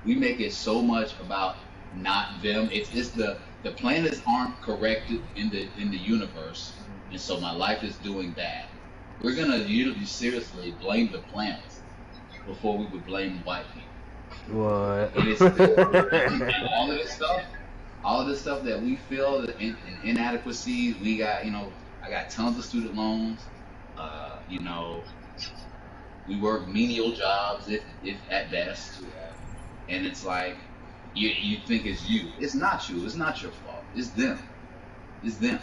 we make it so much about not them. It's the planets aren't corrected in the universe, and so my life is doing bad. We're gonna usually seriously blame the planets before we would blame white people. What? And it's and all of this stuff that we feel in inadequacies. We got, I got tons of student loans. You know, we work menial jobs, if at best, and it's like you think it's you. It's not you. It's not your fault. It's them. It's them.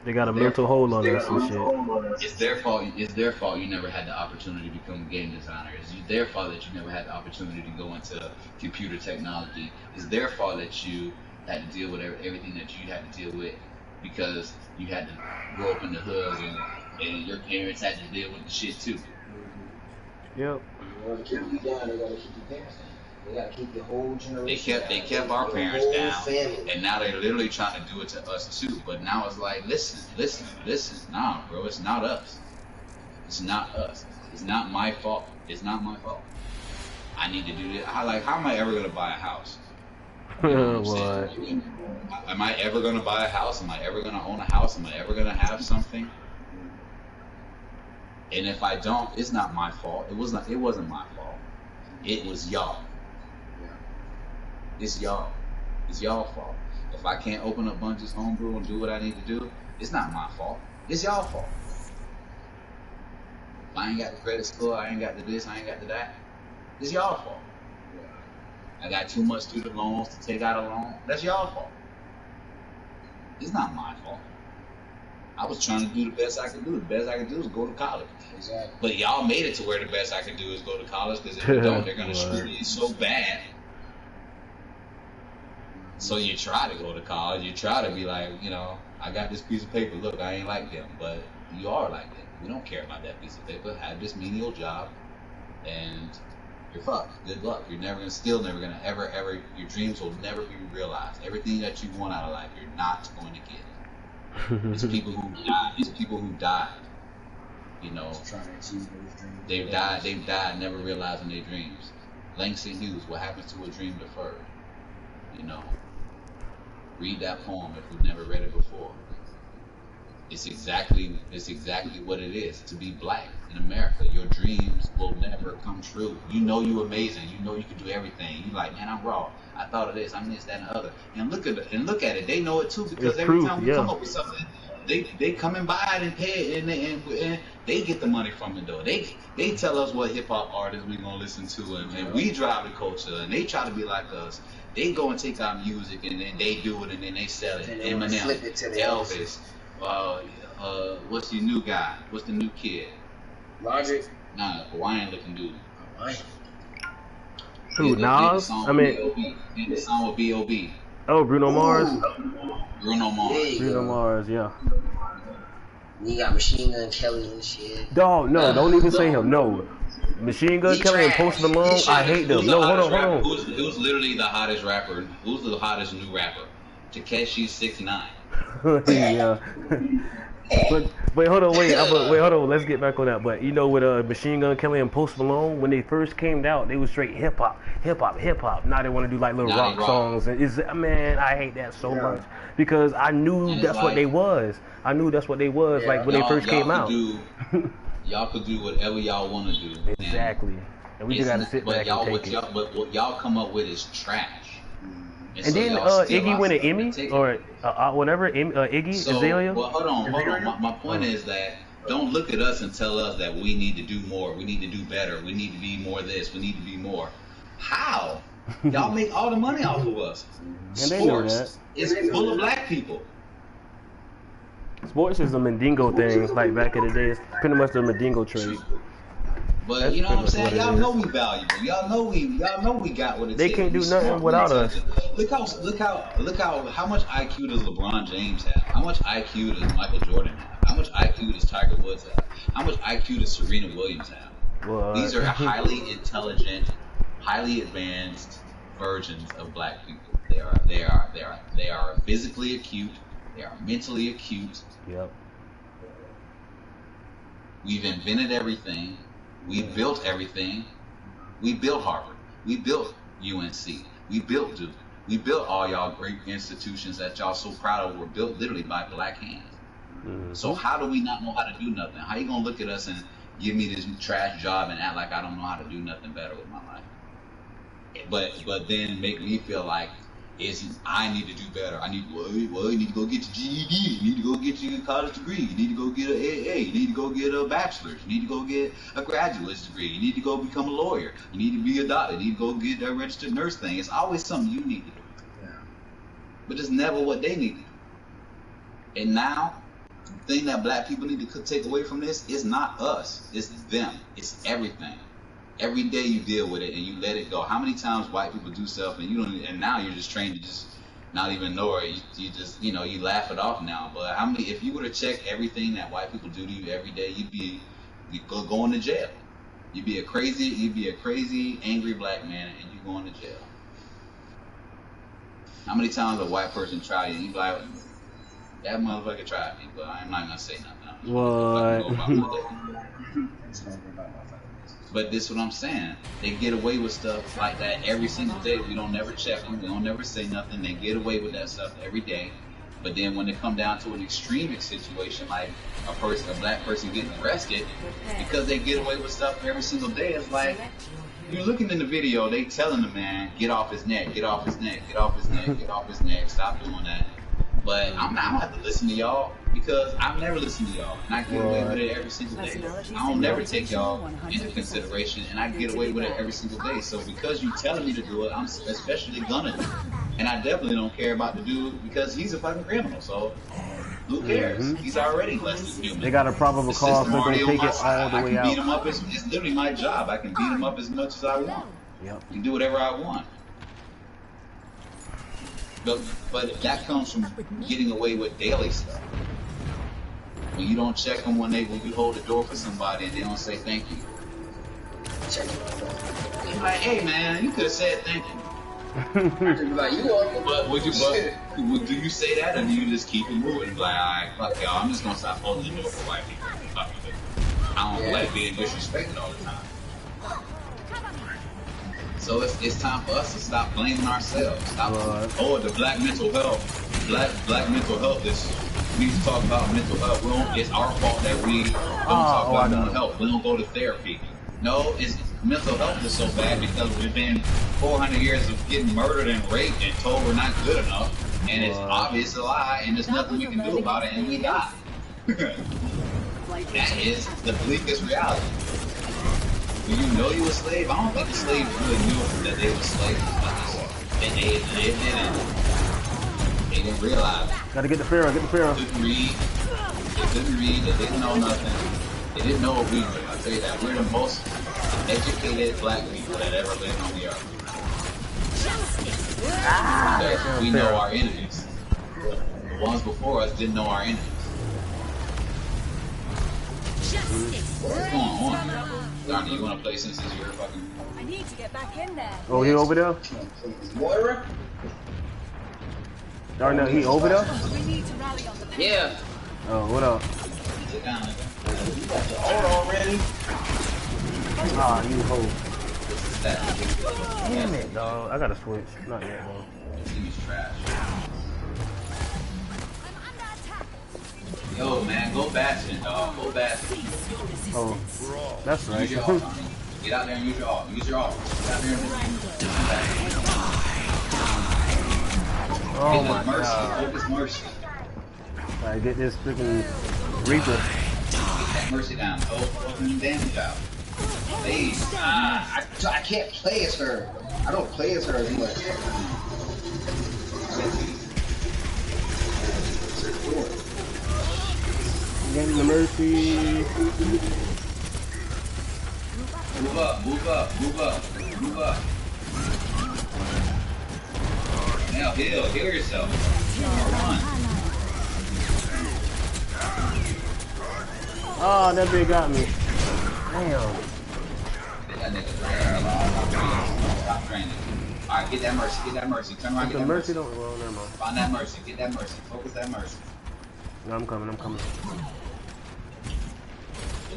They got a mental hold on us and shit. It's their fault. It's their fault you never had the opportunity to become a game designer. It's their fault that you never had the opportunity to go into computer technology. It's their fault that you had to deal with everything that you had to deal with because you had to grow up in the hood and your parents had to deal with the shit too. Yep. To keep you down, they gotta keep your parents down. They gotta keep the whole generation. They kept our parents down, family. And now they're literally trying to do it to us too. But now it's like, listen. Nah, bro, it's not us. It's not us. It's not my fault. It's not my fault. I need to do this. How am I ever gonna buy a house? You know what I'm saying? Am I ever gonna buy a house? Am I ever gonna own a house? Am I ever gonna have something? And if I don't, it's not my fault. It wasn't my fault. It was y'all. It's y'all. It's y'all fault. If I can't open up Bunge's homebrew and do what I need to do, it's not my fault. It's y'all fault. If I ain't got the credit score, I ain't got the this, I ain't got the that, it's y'all fault. I got too much student loans to take out a loan. That's y'all fault. It's not my fault. I was trying to do the best I could do. The best I could do is go to college. Exactly. But y'all made it to where the best I could do is go to college because if you don't, they're going to screw you so bad. So you try to go to college. You try to be like, I got this piece of paper. Look, I ain't like them. But you are like them. We don't care about that piece of paper. Have this menial job and you're fucked. Good luck. You're never gonna ever, your dreams will never be realized. Everything that you want out of life, you're not going to get. It's people who died. It's people who died. Trying to achieve those dreams. They've died, never realizing their dreams. Langston Hughes, What Happens to a Dream Deferred? Read that poem if you've never read it before. It's exactly what it is to be black in America. Your dreams will never come true. You're amazing. You can do everything. You're like, man, I'm raw. I thought of this. I'm this, that, and the other. And look at it. They know it too because every time we come up with something, they come and buy it and pay it, and they get the money from it though. They tell us what hip hop artists we gonna listen to, and we drive the culture, and they try to be like us. They go and take our music and then they do it and then they sell it. Eminem, Elvis. What's your new guy? What's the new kid? Logic. Nah, Hawaiian looking dude. Hawaiian. Who, Nas? And the song with B.O.B. Oh, Bruno Mars? Bruno Mars. Bruno Mars, yeah. You got Machine Gun Kelly and shit. Dog, no, don't even say him. No. Machine Gun Kelly and Post Malone, I hate them. No, hold on. Who's literally the hottest rapper? Who's the hottest new rapper? Takeshi 6ix9ine. Yeah. But hold on, wait, hold on. Let's get back on that. But with Machine Gun Kelly and Post Malone, when they first came out, they was straight hip hop. Now they want to do like little rock songs. And man, I hate that so much because I knew that's what they was. Like when they first came out. Y'all could do whatever y'all want to do. Exactly. And we just got to sit back and take it. But what y'all come up with is trash. And then Iggy win an Emmy or whatever, Iggy, Azalea. Well, hold on. My point is that don't look at us and tell us that we need to do more, we need to do better, we need to be more this, we need to be more. How? Y'all make all the money off of us. And they know that. It's full of black people. Sports is a Mandingo thing, like back in the day. It's pretty much the Mandingo trade. But that's, you know what I'm saying? Y'all know we valuable. Y'all know we got what it takes. They can't do nothing without us. Look how much IQ does LeBron James have? How much IQ does Michael Jordan have? How much IQ does Tiger Woods have? How much IQ does Serena Williams have? What? These are highly intelligent, highly advanced versions of black people. They are physically acute. They are mentally acute. Yep. We've invented everything. We built everything. We built Harvard. We built UNC. We built Duke. We built all y'all great institutions that y'all so proud of were built literally by black hands. So how do we not know how to do nothing? How you gonna look at us and give me this trash job and act like I don't know how to do nothing better with my life? But then make me feel like I need to do better. I need you need to go get your GED. You need to go get your college degree. You need to go get an AA. You need to go get a bachelor's. You need to go get a graduate's degree. You need to go become a lawyer. You need to be a doctor. You need to go get a registered nurse thing. It's always something you need to do. Yeah. But it's never what they need to do. And now, the thing that black people need to take away from this is not us. It's them. It's everything. Every day you deal with it and you let it go. How many times white people do stuff and you don't, and now you're just trained to just not even know it. You just, you laugh it off now. But how many, if you were to check everything that white people do to you every day, you'd go going to jail. You'd be a crazy, angry black man and you going to jail. How many times a white person tried you and you be like, that motherfucker tried me, but I'm not gonna say nothing. What? But this is what I'm saying. They get away with stuff like that every single day. We don't never check them. We don't never say nothing. They get away with that stuff every day. But then when it come down to an extreme situation, like a black person getting arrested, because they get away with stuff every single day, it's like, you're looking in the video, they telling the man, get off his neck, get off his neck, get off his neck, get off his neck, stop doing that. But I'm not gonna have to listen to y'all because I've never listened to y'all, and I get away with it every single day. I don't never take y'all into consideration, and I get away with it every single day. So because you telling me to do it, I'm especially gonna do it. And I definitely don't care about the dude because he's a fucking criminal. So who cares? He's already less than human. They got a probable cause, they're gonna take it all the way out. I can beat him up. It's literally my job. I can beat him up as much as I want. Yep. And do whatever I want. But that comes from getting away with daily stuff. When you don't check them when you hold the door for somebody and they don't say thank you. You're like, hey man, you could have said thank you. Like, you are. But do you say that or do you just keep it moving? And be like, alright, fuck y'all, I'm just gonna stop holding the door for white people. Fuck you. I don't like being disrespected all the time. So it's time for us to stop blaming ourselves. Stop. Oh, the black mental health. Black mental health is. We need to talk about mental health. It's our fault that we don't talk about mental health. We don't go to therapy. No, mental health is so bad because we've been 400 years of getting murdered and raped and told we're not good enough, and it's obvious a lie, and there's nothing we can do about it, and we die. That is the bleakest reality. When you know you're a slave, I don't think the slaves really knew that they were slaves. They didn't realize it. Gotta get the Pharaoh, get the Pharaoh. They couldn't read, they didn't know nothing. They didn't know what we knew. I'll tell you that. We're the most educated black people that ever lived on the earth. Because we know our enemies. The ones before us didn't know our enemies. What's going on here? Donnie, you wanna play since you're fucking... I need to get back in there. Oh, he over there? Moira? Darnell, he over there? We need to rally on the Yeah. Oh, what up? Sit down. You got your own already? Ah, you hoe. This is that. Damn it, dog. I gotta switch. Not yet, though. This thing is trash. I'm under attack. Yo, man, go Bastion, dog. Go Bastion. Oh, that's right. Use your ult, Donnie. Get out there and use your ult. Use your ult. Get out there and use your ult. Oh my god. Focus Mercy. Alright, get this freaking Reaper. Get that Mercy down. Go fucking damage out. Hey, I can't play as her. I don't play as her as much. Getting the Mercy. move up, move up, move up, move up. Now heal yourself. Run. Oh, that big got me. Damn. That nigga stop training. Alright, get that mercy, get that mercy. Turn around, get that mercy. Don't, well, never mind. Find that mercy, get that mercy. Focus that mercy. No, I'm coming, I'm coming.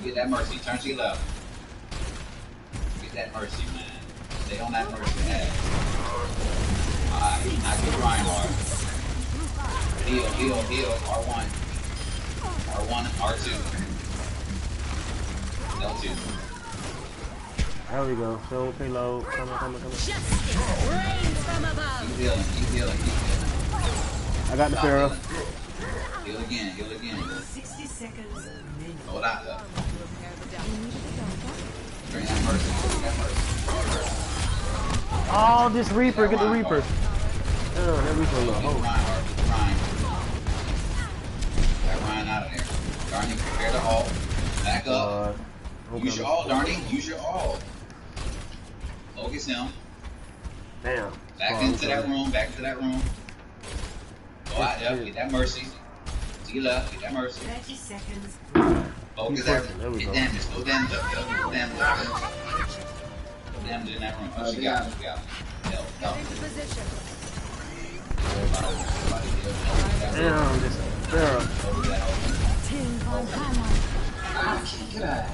Get that mercy, turn to your left. Get that mercy, man. Stay on that Mercy head. Not get Reinhardt. Heal. R1. R1, R2. L2. There we go. So payload. Come on. Justice rains from above. Keep healing. I got the Pharaoh. Heal again. 60 seconds. Hold out though. Bring that Mercy. Oh, this Reaper. Get the Reaper. Oh, that Reaper a little hope. Ryan. Got Ryan out of there. Darnie, prepare to ult. Back up. Use your ult, Darnie. Use your ult. Focus him. Damn. Back into that room. Go out there. Get that Mercy. To your left. Get that Mercy. 30 seconds. Focus that. Get damage. No damage up there. No damage in that room. Oh, she got it. Get into position. Damn, this Pharaoh. Get out.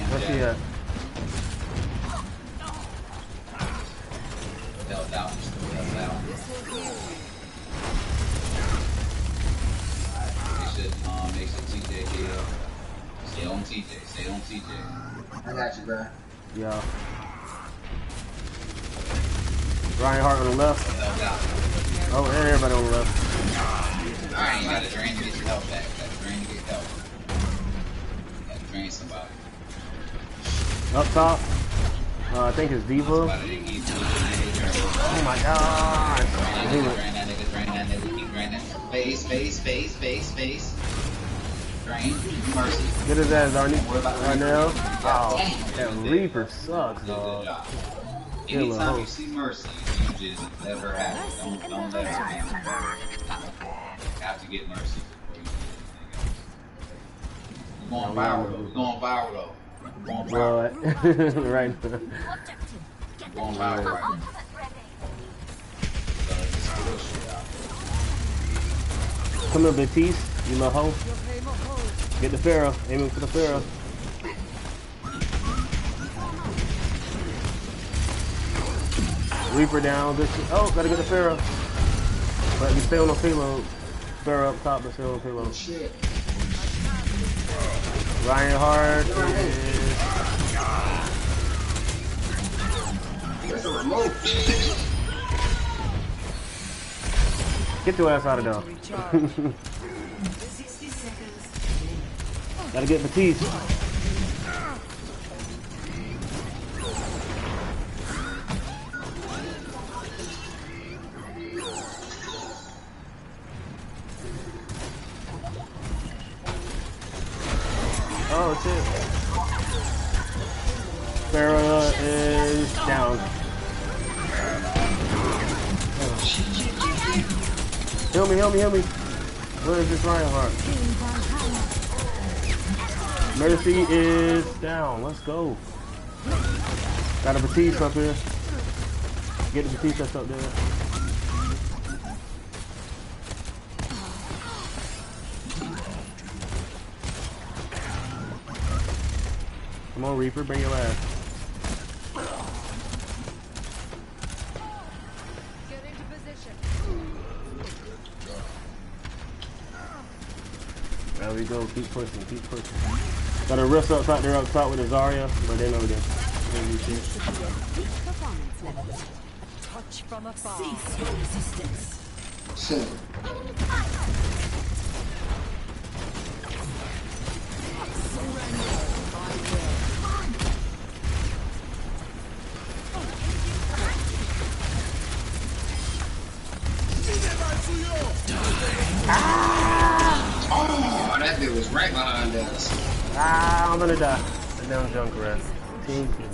What's he at? Down. Make sure TJ here. Stay on TJ. I got you, bro. Yeah. Reinhardt on the left. Oh, and everybody on the left. Alright, you gotta drain to get your health back. Gotta drain somebody. Up top. I think it's Diva. Oh my god. Drain that nigga. Keep draining that. Face. Drain. Mercy. Get his ass, Arnie. Right now. Oh, that Good Reaper sucks, Good dog. job. Anytime you see Mercy, you just let her have it. Don't let her have it. You have to get Mercy before you do anything else. We're going viral though. What? Right now. Going viral right now. Come here, Batiste. You little hoe. Get the Pharaoh. Aiming for the Pharaoh. Reaper down. Good shit. Oh, gotta get the Pharaoh. But you stay on the payload. Pharaoh up top, but stay on the payload. Shit. Reinhardt is... There's a remote. Get your ass out of there. 60 seconds. Gotta get Batiste. Oh shit. Pharaoh is down. Help me. Where is this Reinhardt? Mercy is down. Let's go. Got a Batiste up here. Get the Batiste that's up there. Come on, Reaper, bring your ass. Get into position. There we go, keep pushing. Got a wrist up top there up top with a Zarya, but they know this. Peak performance levels. A touch from afar. Cease your resistance. Shit. Oh, that bit was right behind us. I'm gonna die. The damn junk rat. Team kill.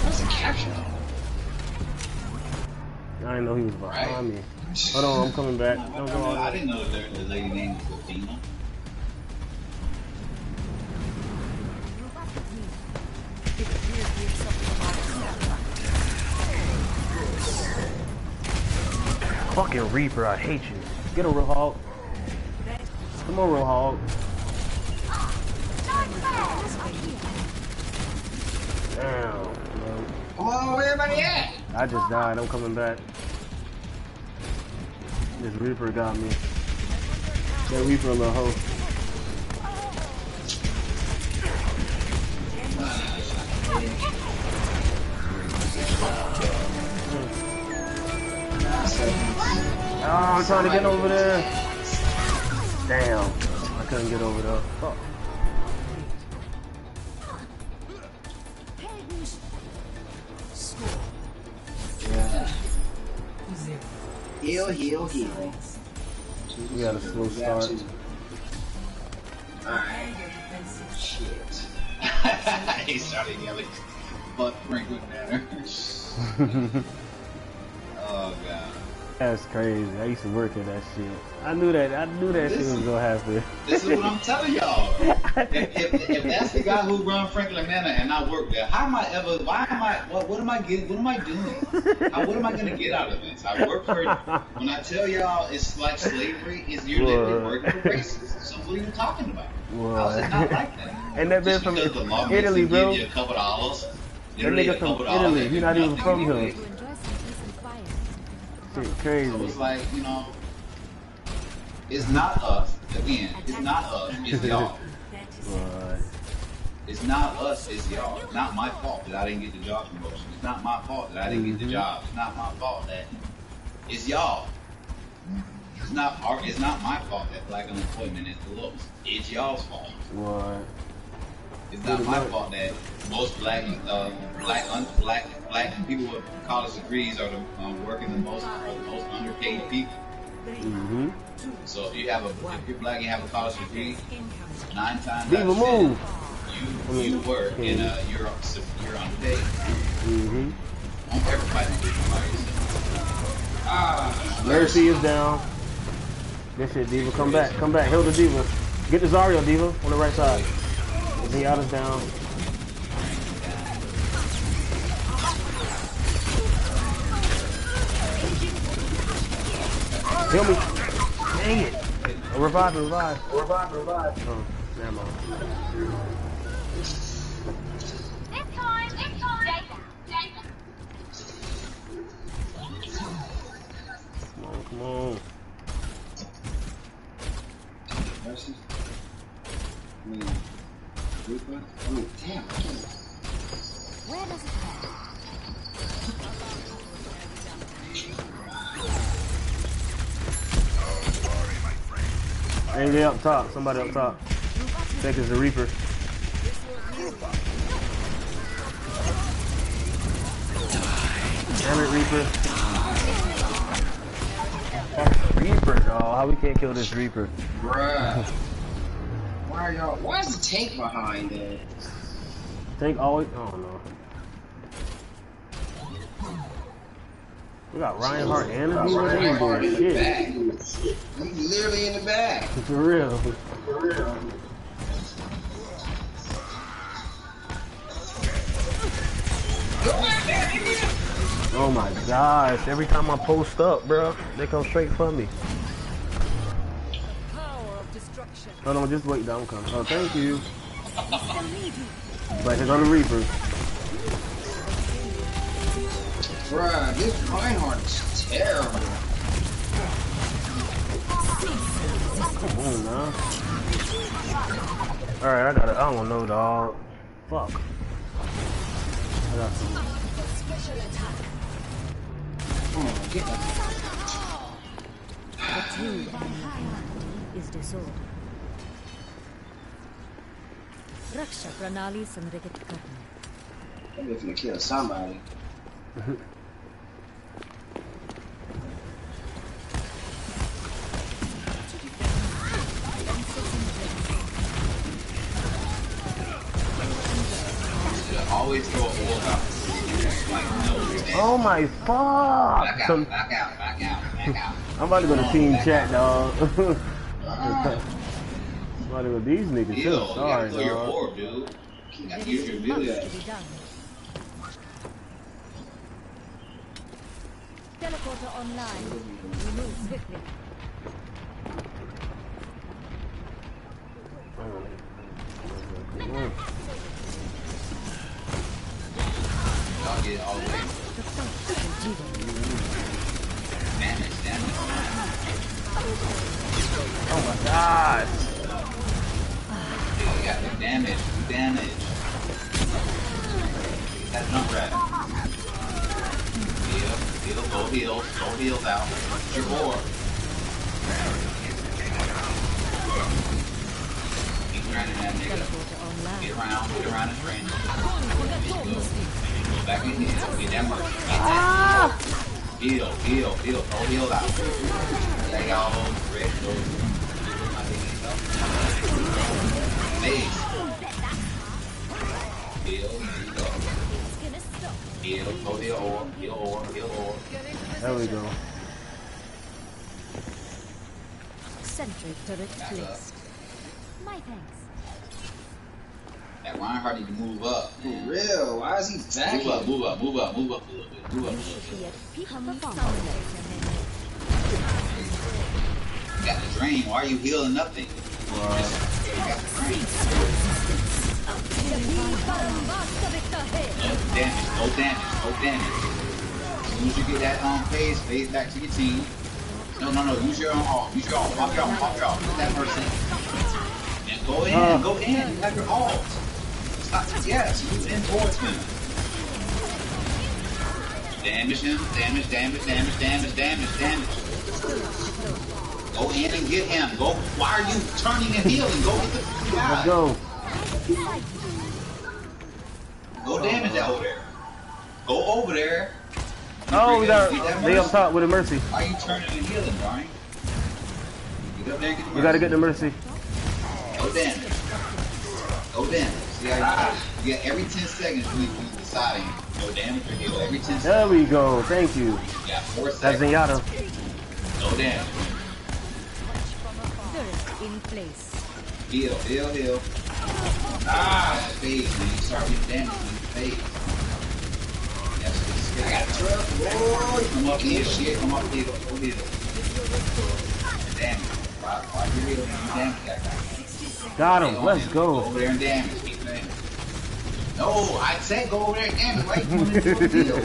That's a capture. I didn't know he was behind me. Hold on, I'm coming back. Don't go all I didn't know the lady named Athena. Fucking Reaper, I hate you. Get a real hog. Come on, real hog. Damn, bro. Come on, where everybody at? I just died. I'm coming back. This Reaper got me. That Reaper a little hoe. Oh, I'm trying to get over there. Damn. I couldn't get over there. Fuck. Yeah. Heal, heal, heal. We got a slow start. Alright. Shit. He started yelling, "Fuck Franklin Manor." Oh god. That's crazy. I used to work at that shit. I knew that shit was gonna happen. This is what I'm telling y'all. If that's the guy who run Franklin Manor and I work there, how am I ever? Why am I? What am I getting? What am I doing? What am I gonna get out of this? I work for. When I tell y'all it's like slavery, you're literally working for racists. So what are you talking about? How is it not like that? And that been from Italy, bro. Give you a couple dollars. That nigga from Italy. He's not even from here. Shit crazy. So it's like, you know, it's not us. Again, it's not us. It's y'all. What? It's not us. It's y'all. It's not my fault that I didn't get the job promotion. It's not my fault that I didn't get the job. It's not my fault that it's y'all. It's not my fault that black unemployment is the lowest. It's y'all's fault. What? It's not my fault that most black people with college degrees are working the most underpaid people. Mm-hmm. So if you're black and you have a college degree, 9 times out Diva, of 10, you work and you're underpaid. Mm-hmm. Don't ever fight by yourself. Mercy is down. This shit, Diva. Come back. Heal the Diva. Get the Zarya, Diva, on the right side. Zenyatta's down. Heal me. Dang it. Revive. Oh, never mind. Come on. Mercy. Damn. Where does it hurt? Hey, up top. Somebody up top. I think it's the Reaper. Damn it, Reaper. Reaper, dawg. How we can't kill this Reaper? Bruh. Why is the tank behind it? Tank always. I don't know. We got Reinhardt and a Diva. They ain't doing shit. He's literally in the back. For real. Oh my gosh. Every time I post up, bro, they come straight for me. Hold on, just wait, I'm coming. Oh, thank you. But here's on the Reaper. Bruh, this Reinhardt is terrible. Come on now. Alright, I don't know, dog. Fuck. I got some. Come on, get that. The tomb is disordered. Raksha Pranali Sanrigat Karna. I'm gonna kill somebody. Always throw a wall out. Oh my fuck! Back out. I'm about to go to team chat, dog. I'm about to go. These niggas too. Sorry, you your dog. orb, dude. You gotta use your Much ability. to be done. Teleporter online. We move swiftly. get it all the way. Damage. Oh my god. You got the damage. That jump rat. Heal, go heals out. It's your board. Keep training that nigga. Get around and train. Go back in here. Get that mercy. Heal. Go heal out. Take all those red those. Base. Heal. Go heal or. There we go. Sentry turret placed. My thanks. That Reinhardt need to move up. For real? Why is he backing? Move up a little bit. Peak performance level. You got the drain. Why are you healing nothing? You got the drain. No damage. As soon as you get that phase back to your team. No, use your own ult. Pop your ult. Get that person. And go in. You have your ult. Stop. Yes, move in towards him. Damage him. Go in and get him. Go. Why are you turning and healing? Go get the guy. Let's go. Go damage that over there. Go over there. Oh, we got they up top with a mercy. Why are you turning and healing, Brian? Get up there and get the mercy. We gotta get the mercy. Go damage. See how you get every 10 seconds we deciding go damage or heal. Every 10 seconds. There we go. Thank you. You got 4 That's seconds. Zenyatta. Go damage. Turret in place. Heal. Phase, man. You start getting damage when you phase. I got 12. Come up here, shit. Come up here. Go heal. Damage. Why you heal? Damage that guy. Got him. Let's Go go. over there and damage. Keep damage. No, I said go over there and damage. Why you want to heal?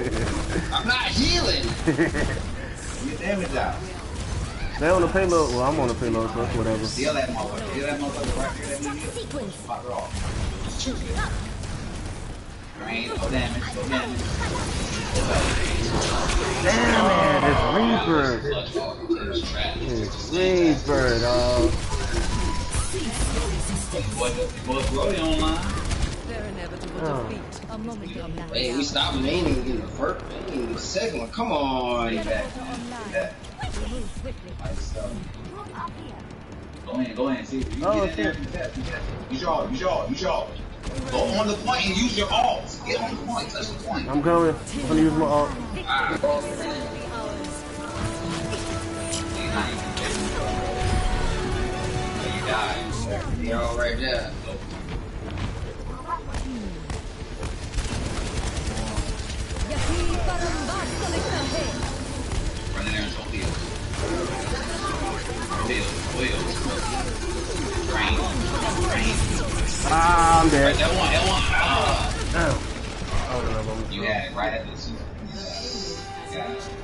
I'm not healing. Get damage out. They on the payload. Well, I'm on the payload, so whatever. Heal that motherfucker right there. That nigga. Pop her off. Drain. Go damage. Damn it, it's Reaper, dog. Was Brody online? Their inevitable defeat. A moment of lapse. Hey, we stopped maining in the first, in the second one. Come on. Remove quickly. Go in. See if you Oh, get in there. Use your ult. Go on the point and use your ult. Get on the point. Touch the point. I'm coming. I'm gonna use my ult. You die. You're all right there. Run in there and don't heal. Drain. Ah, I'm dead. Right, that one. Damn. You had it right at the super.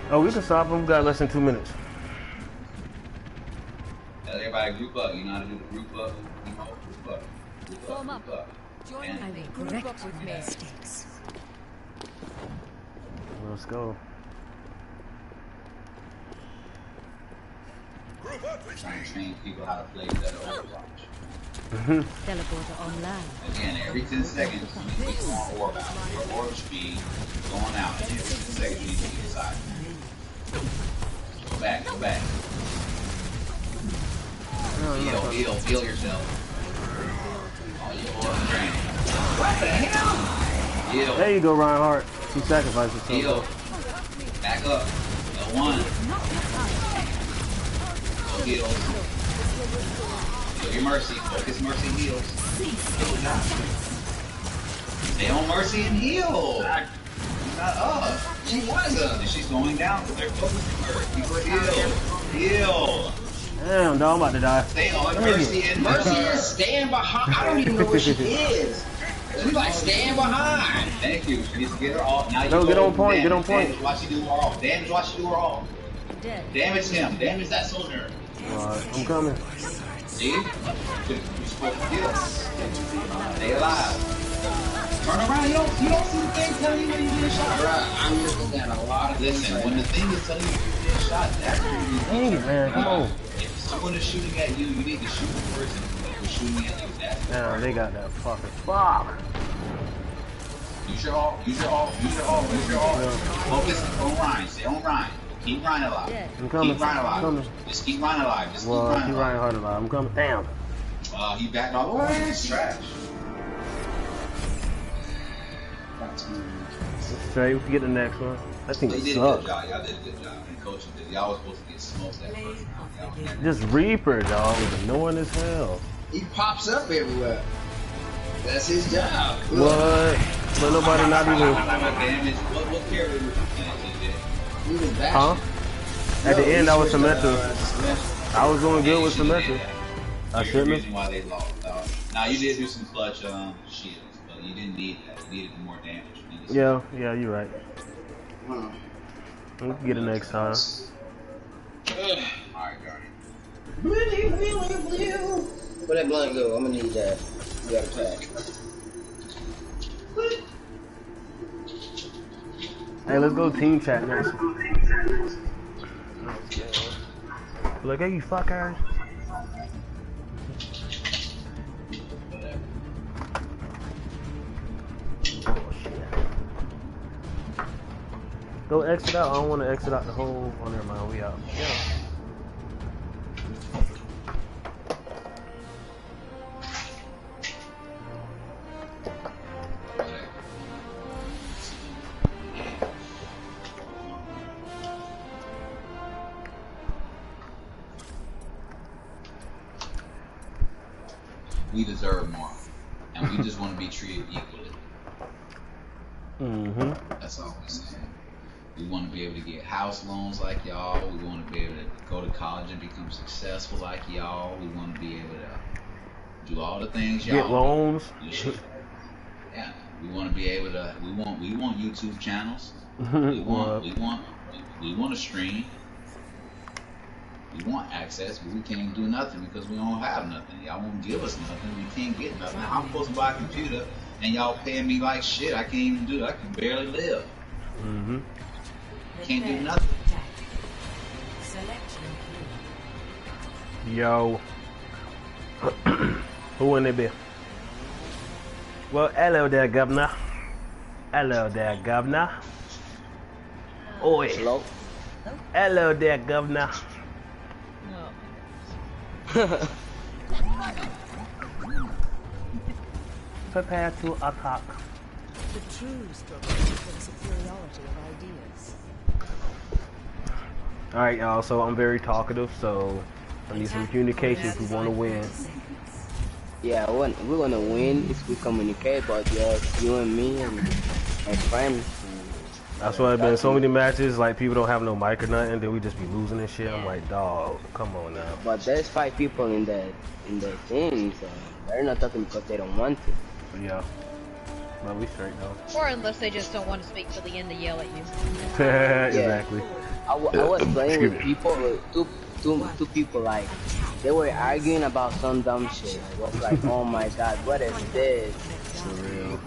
Oh, we can stop him. We got less than 2 minutes. Tell everybody group up. You know how to do the group up. Group up. Form up. Join And me. Group up with me. Mistakes. Let's go. trying to train people how to play better Overwatch. Teleporter online. Again, every 10 seconds, you need to go on orb out. Your orb speed going out. And every 10 seconds, you need to get inside. Go back. Heal yourself. Oh, your orb drain. What the hell? Heal. There you go, Reinhardt. He sacrificed himself. Heal. Back up. L1. Go heal. Heal your mercy. Focus mercy heals. Stay on mercy and heal. Not up. She was up. And she's going down. They're focusing her. Keep her heal. Damn, dog, I'm about to die. Stay on mercy and Mercy mercy. is staying behind. I don't even know where she is. She's like, stand behind. Thank you. She needs to get her off. Now you No, get go on point, get on damage. point. Damage, watch you do her off. Damage, watch you do her off. Dead. Damage him. Damage that soldier. I'm coming. See? You're supposed to kill. Stay alive. Turn around. You don't see the thing telling you when you're getting shot. Bruh, I'm looking at a lot of things. Listen, when the thing is telling you you're getting shot, that's when you Dang it, man. Come on. If someone is shooting at you, you need to shoot the person who's shooting at you. That's Now they got that fucking fuck. use your all. Use your all. Use your all. Use your all. Focus on Ryan. Stay on Ryan. Keep Ryan alive. Dead. I'm coming. Keep Ryan alive. I'm coming. Just keep Ryan alive. Just keep Well, Ryan keep alive. Ryan hard alive. I'm coming. Damn. He backed off. Oh, he's trash. Straight. We can get the next one. That thing They did a sucks. good job. Y'all did a good job. And coaching did. Y'all was supposed to get smoked that first round. Y'all Just Reaper, dog. Was annoying as hell. He pops up everywhere. That's his job. What? But nobody not even. damage. What character was you playing, TJ? He was bashing. Huh? At the end, I was Samantha. Samantha. I was doing good with You should've Samantha. did that. I You're the shouldn't reason why they lost. Now you did do some clutch shields, but you didn't need that. You needed more damage. You needed some- Yeah, you're right. Hmm. We can get it next time. Alright, Guardian. Where that blunt go? I'm gonna need that. You got a pack. Hey, let's go team chat next. Look at you fuckers. Oh shit. Go exit out. I don't want to exit out the whole. Oh, never mind. We out. Yeah. We deserve more, and we just want to be treated equally. Mm-hmm. That's all we're saying. We want to be able to get house loans like y'all. We want to be able to go to college and become successful like y'all. We want to be able to do all the things y'all Get loans. do. Yeah, we want to be able to. We want YouTube channels. We want to stream. We want access, but we can't do nothing because we don't have nothing. Y'all won't give us nothing. We can't get nothing. I'm supposed to buy a computer, and y'all paying me like shit. I can't even do it. I can barely live. Mm-hmm. Can't do nothing. Yo. Who in there be? Well, hello there, governor. Hello there, governor. Oi. Hello? Hello there, governor. Prepare to attack. The true struggle is for the superiority of ideas. Alright, y'all, so I'm very talkative, so I need some communication if we want to win. Yeah, we're gonna win if we communicate, but just you and me and my friends. That's why I've been so many matches, like people don't have no mic or nothing, then we just be losing and shit. I'm like, dog, come on now. But there's 5 people in the thing, so they're not talking because they don't want to. Yeah. But we straight though. Or unless they just don't want to speak till the end to yell at you. Exactly. I was playing with people, two people, like they were arguing about some dumb shit. I was like, oh my god, what is this? For real.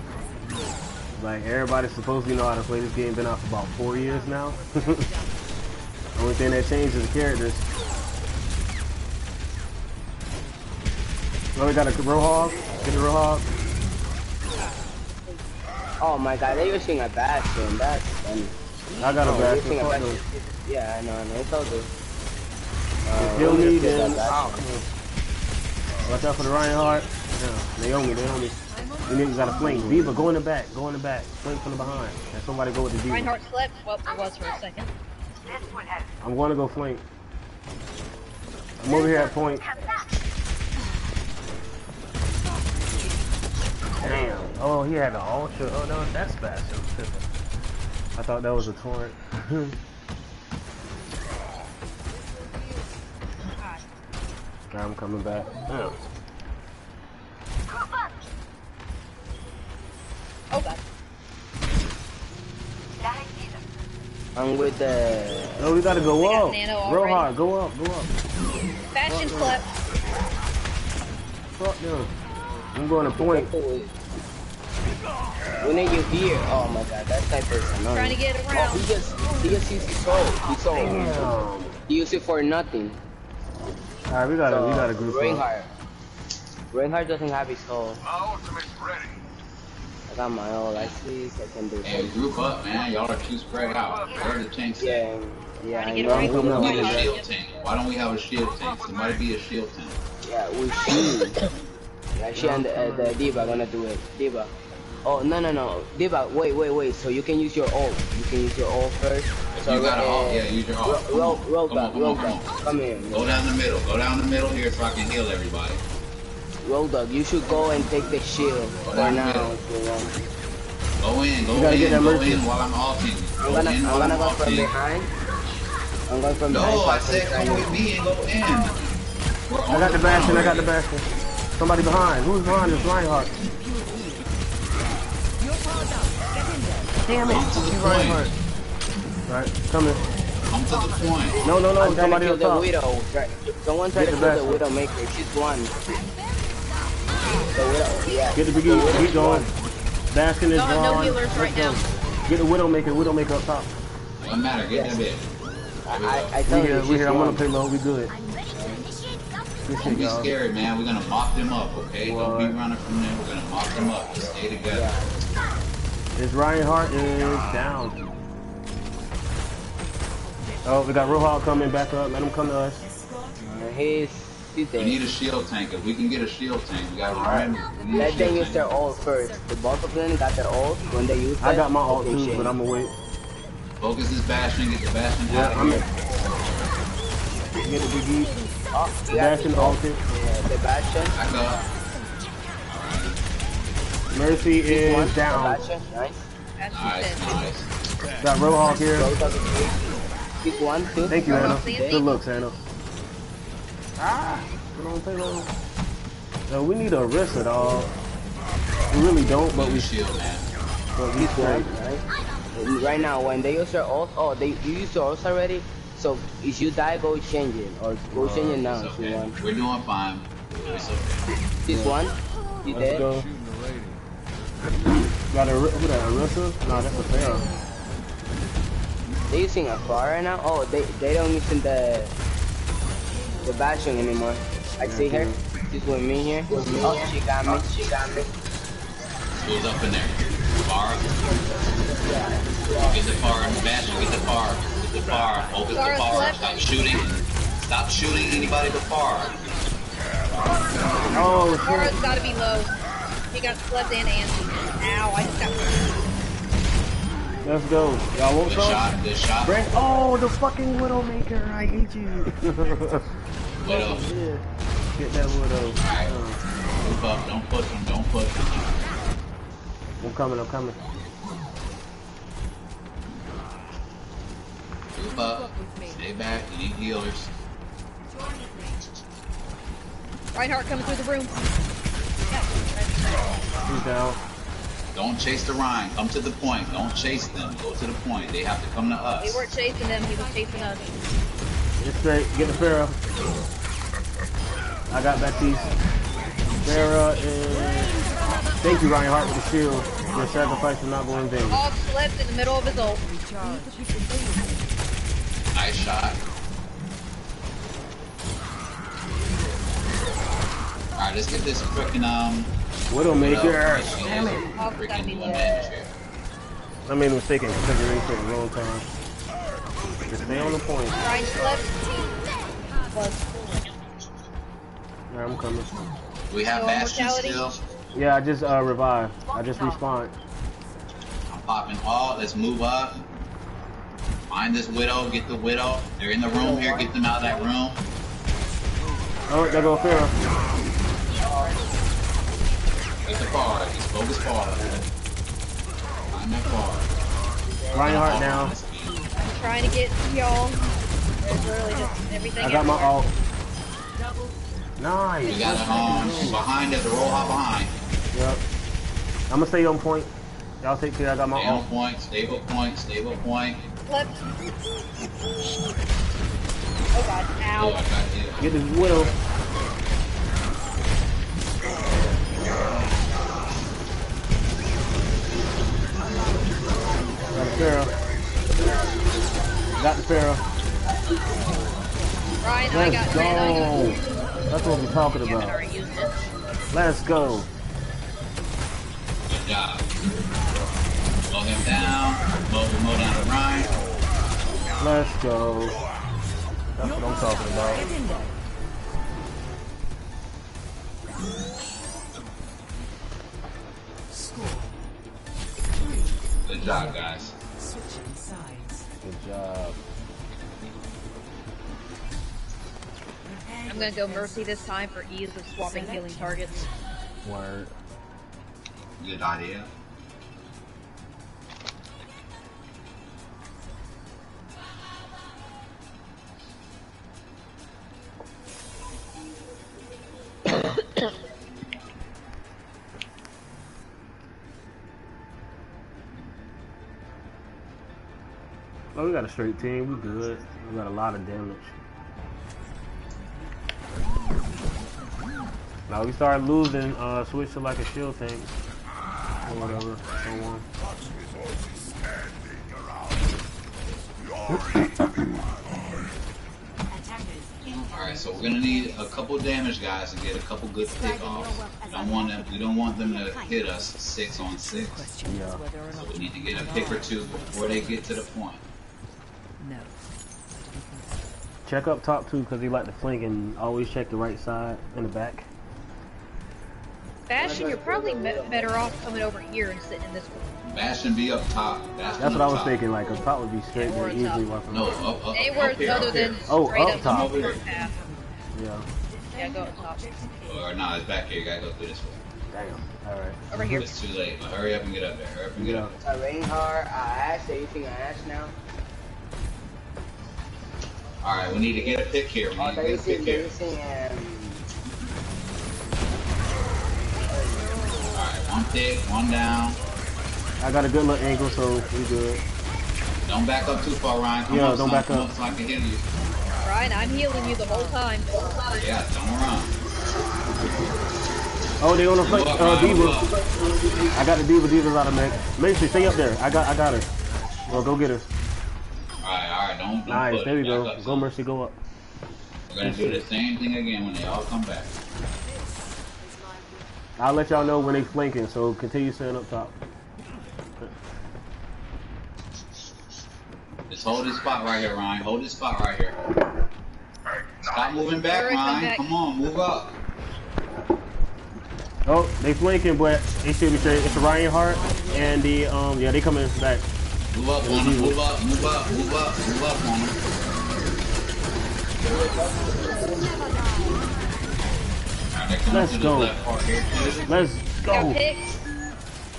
Like, everybody's supposed to know how to play this game. Been out for about 4 years now. Only thing that changed is the characters. Oh, we got a Roadhog. Get the Roadhog. Oh my god, they're using a bastion. That's funny. I got a They're bastion. using a Fuck bastion. them. Yeah, I know, it's all good. Kill me, let's get then. that Ow. bastion. Watch out for the Reinhardt. Yeah, Naomi. You niggas got a flank. Diva, go in the back. Go in the back. Flank from the behind. And somebody go with the Diva. Reinhardt slept. Well, it was for a second. I'm going to go flank. I'm over here at point. Damn. Oh, he had an ultra. Oh, no, that's fast. I thought that was a torrent. I'm coming back. Damn. I'm with the. No, we gotta go They got up. Nano Real already. hard. Go up. Go up. Fashion flip. Fuck them. I'm going to point. When are you here? Oh my god, that type is annoying. Trying to get Oh, around. he just used his soul. His soul. Damn. He used it for nothing. Alright, we gotta group up. Reinhardt doesn't have his soul. My ultimate's ready. I got my ult. I see I can do Hey, it. group up, man. Y'all are too spread out. Where are the tanks? Yeah, yeah, Trying I to get know. away We from need a Reinhardt. shield tank. Why don't we have a shield tank? Somebody be a shield tank. Yeah, we should. Yeah, she and the Diva gonna do it. Diva. Oh, no. Diva, wait. So you can use your ult. You can use your ult first. So You got an ult, yeah, use your ult. Roll back. Come here. Go down the middle. Go down the middle here so I can heal everybody. Roll dog, you should go and take the shield Go for down the now. middle. If you want. Go in while I'm ulting. I'm gonna go from behind. I'm going from behind. No, I said come with me and go in. I got the bastion. Somebody behind. Who's behind this Reinhardt? Damn it. Come to the You point. Reinhardt. Right, coming. Come to the point. No, I'm trying to somebody kill on the top. widow. Someone try to Get kill the the bastion. widow maker. She's one. The widow, yeah. Get the brigade. Keep going. Bastion is Don't have no gone. healers right now. Get the Widowmaker up top. Doesn't matter. Get that bit. I We told you here. she's I'm gonna one. play low. We good. Good Don't shit, be y'all. scared, man. We're gonna mop them up, okay? Don't be running from them. We're gonna mop them up. Just stay together. This Reinhardt is down. Oh, we got Rohal coming back up. Let him come to us. He's We dead. need a shield tank. If we can get a shield tank, we gotta remember. We need a Let them shield use their tank. ult first. The both of them got their ult. When they use I that, got my ult okay, too, shit. but I'm gonna wait. Focus this bastion. Get the bastion Yeah, out of I'm here. Get the Big E. Oh, The you got Bastion the ult. ulted. Yeah, the Bastion. Back up. Mercy This one, is the down. Bastion. Nice. That's Nice, nice. Got Rohawk here. Roll double kill. Pick 1, 2. Thank you, Anna. Sandy. Good looks, Anna. Ah, we don't play low. No, we need a Rissa, dog. We really don't, but Need we a shield, man. This straight. one, right? Right now, when they use their ult, you used your ult already. So if you die, go change it, or go change it now It's if you okay. want. We're doing fine. It's okay. This one, you Let's dead? go. Got who that, Arissa? No, that's a Pharaoh. They using a far right now. Oh, they don't using the Bastion anymore. I see her. She's with me here. Oh, she got me. Who's up in there? Bar. Get the bar. Bastion, get the bar. Get the bar. Focus the Bar's bar. left. Stop shooting. Stop shooting anybody but bar. Oh, Aura's shit. gotta be low. He got left and anti. Ow, I just got. Let's go. Y'all want Good some? shot. Good shot. Brent, oh, the fucking Widowmaker. I hate you. Widow. Yeah. Get that Widow. Alright. Move up. Don't push him. Don't push him. I'm coming. Move up. Stay back. You need healers. Reinhardt coming through the room. He's down. Don't chase the Rhine. Come to the point. Don't chase them. Go to the point. They have to come to We us. weren't chasing them, he was chasing us. Get straight. Get the Pharaoh. I got Baptiste. Pharaoh and... Thank you, Reinhardt, with the shield. Your sacrifice will not go in vain. All slipped in the middle of his ult. Nice shot. Alright, let's get this freaking Widowmaker. Damn it. Oh, gotta be Freaking low. one damage here. I made a mistake in configuration at the wrong time. Just stay on the point. Ryan slipped. Was. Alright, I'm coming. We have No Bastion mortality? still. Yeah, I just revived. I just respawned. I'm popping all. Let's move up. Find this Widow. Get the Widow. They're in the room here. Get them out of that room. Alright, there go Pharaoh. Get the bar. Just focus bar. Find that bar. Reinhardt down. I'm trying to get to y'all. There's literally just everything. I got my everywhere. ult. Nice. We got behind us. Roll hop behind. Yep. I'm gonna stay on point. Y'all take care. I got my Stay on ult. point. Stable point. Stable point. Left. Oh god, Oh, I ow. got hit. Get this widow. Got the Pharaoh. Got the Pharaoh. Ryan, I Let's got go. ran. That's what we're talking Yeah, I about. already used it. Let's go. Good job. Slow him down. Mow down the Ryan. Let's go. That's what I'm talking about. Get in there. Good job, guys. Switching sides. Good job. I'm gonna go Mercy this time for ease of swapping healing targets. Word. Good idea. Oh, we got a straight team. We good. We got a lot of damage. Now we start losing. Switch to like a shield tank or whatever. So on. Alright, so we're gonna need a couple damage guys to get a couple good pickoffs. We don't want them to hit us 6 on 6. Question is Yeah. whether or So not we need to get a pick or two before they get to the point. no. Check up top too, because he like to flank and always check the right side and the back. Bastion, you're probably better off coming over here and sitting in this one. Bastion be up top. Bastion That's what up I was top. thinking. Like up top would be straight Or and top. easily wiping No, out. up Anywhere here, other up here. than Oh, straight up up top. the first half. Yeah. Yeah, go up top. Or no, it's back here. You gotta go through this way. Damn. All right. Over here. It's too late. But hurry up and get up there. Hurry up and get Yeah. up there. Reinhardt, Ash, are you using Ash now? Alright, we need to get a pick here. We Oh, need to they're get a pick using, here. Alright, one pick, one down. I got a good little angle, so we good. Don't back up too far, Ryan. Come Yeah, on, don't son. back Come up. on so I can hit you. Ryan, I'm healing you the whole time. Yeah, don't run. Oh, they on the flank. Move up, Ryan, Diva. move up. I got the Diva. Diva's out of mech. Macy, stay up there. I got her. Well, go get her. Alright, don't Nice. push. There we Back go. up, Go son. Mercy. Go up. We're gonna do the same thing again when they all come back. I'll let y'all know when they flanking. So continue staying up top. Just hold this spot right here, Ryan. Hold this spot right here. Stop moving back, Alright, come Ryan. back. Come on, move up. Oh, they flanking, but it should be straight. It's the Reinhardt and the yeah, they coming back. Move up on them. Move up, move up, move up, move up on them. Alright, they're coming Let's to go. the left part here. Let's Got go. picked.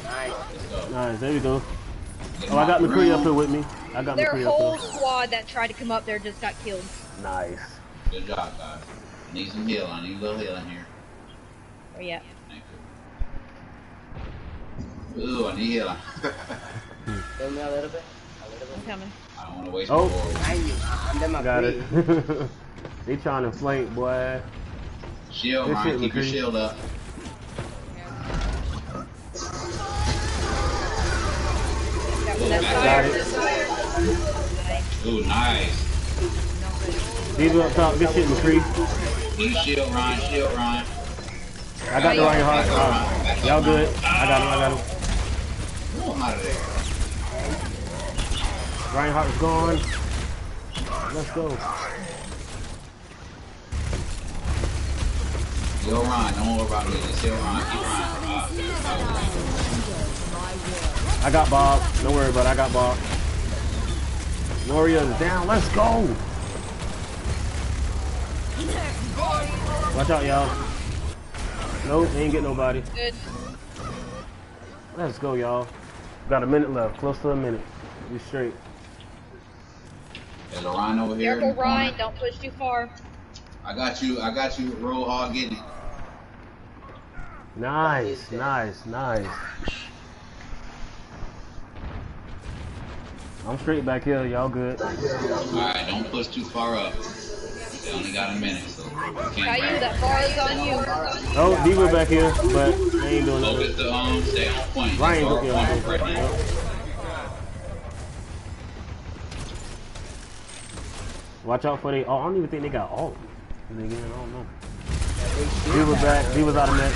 Let's go. Nice. There we go. Get Oh, I got my McCree up room. here with me. I got Their McCree whole up squad that tried to come up there just got killed. here. Nice. Good job, guys. I need some healing. I need a little healing here. Where you at? Thank you. Ooh, I need healing. Kill me a little bit. I'm coming. I don't want to waste Oh. my forward. I'm them Got it. McCree. They trying to flank, boy. Shield, Good Ryan. shit, Keep your McCree. shield up. Got Ooh, that got fire. it. Ooh, nice. Diva up top. Good shit, McCree. Need shield, Ryan. Shield, Ryan. I got the Reinhardt. Back up, Y'all good. Ryan. I got him. I got him. Ooh, I'm out of there. Reinhardt's gone. Let's go. Yo, Ryan. Don't worry about me. Just heal Ryan. Keep Ryan. I got Bob. Don't worry about it. I got Bob. Gloria's down. Let's go. Watch out, y'all. Nope, ain't get nobody. Good. Let's go, y'all. Got a minute left. Close to a minute. We straight. There's a Ryan over here. in Careful, the corner. Ryan. Don't push too far. I got you. I got you. Roll hard getting it. Nice, nice, nice. I'm straight back here. Y'all good? Alright, don't push too far up. They only got a minute, so you can't Caillou, grab that it. bar is on you. Oh, Diva back here, but they ain't doing Focus nothing. the stay on point. Ryan, Guard go, point yeah, right now. yep. Watch out for they. Oh, I don't even think they got ult. Again, I don't know. Diva back. Diva's out of net.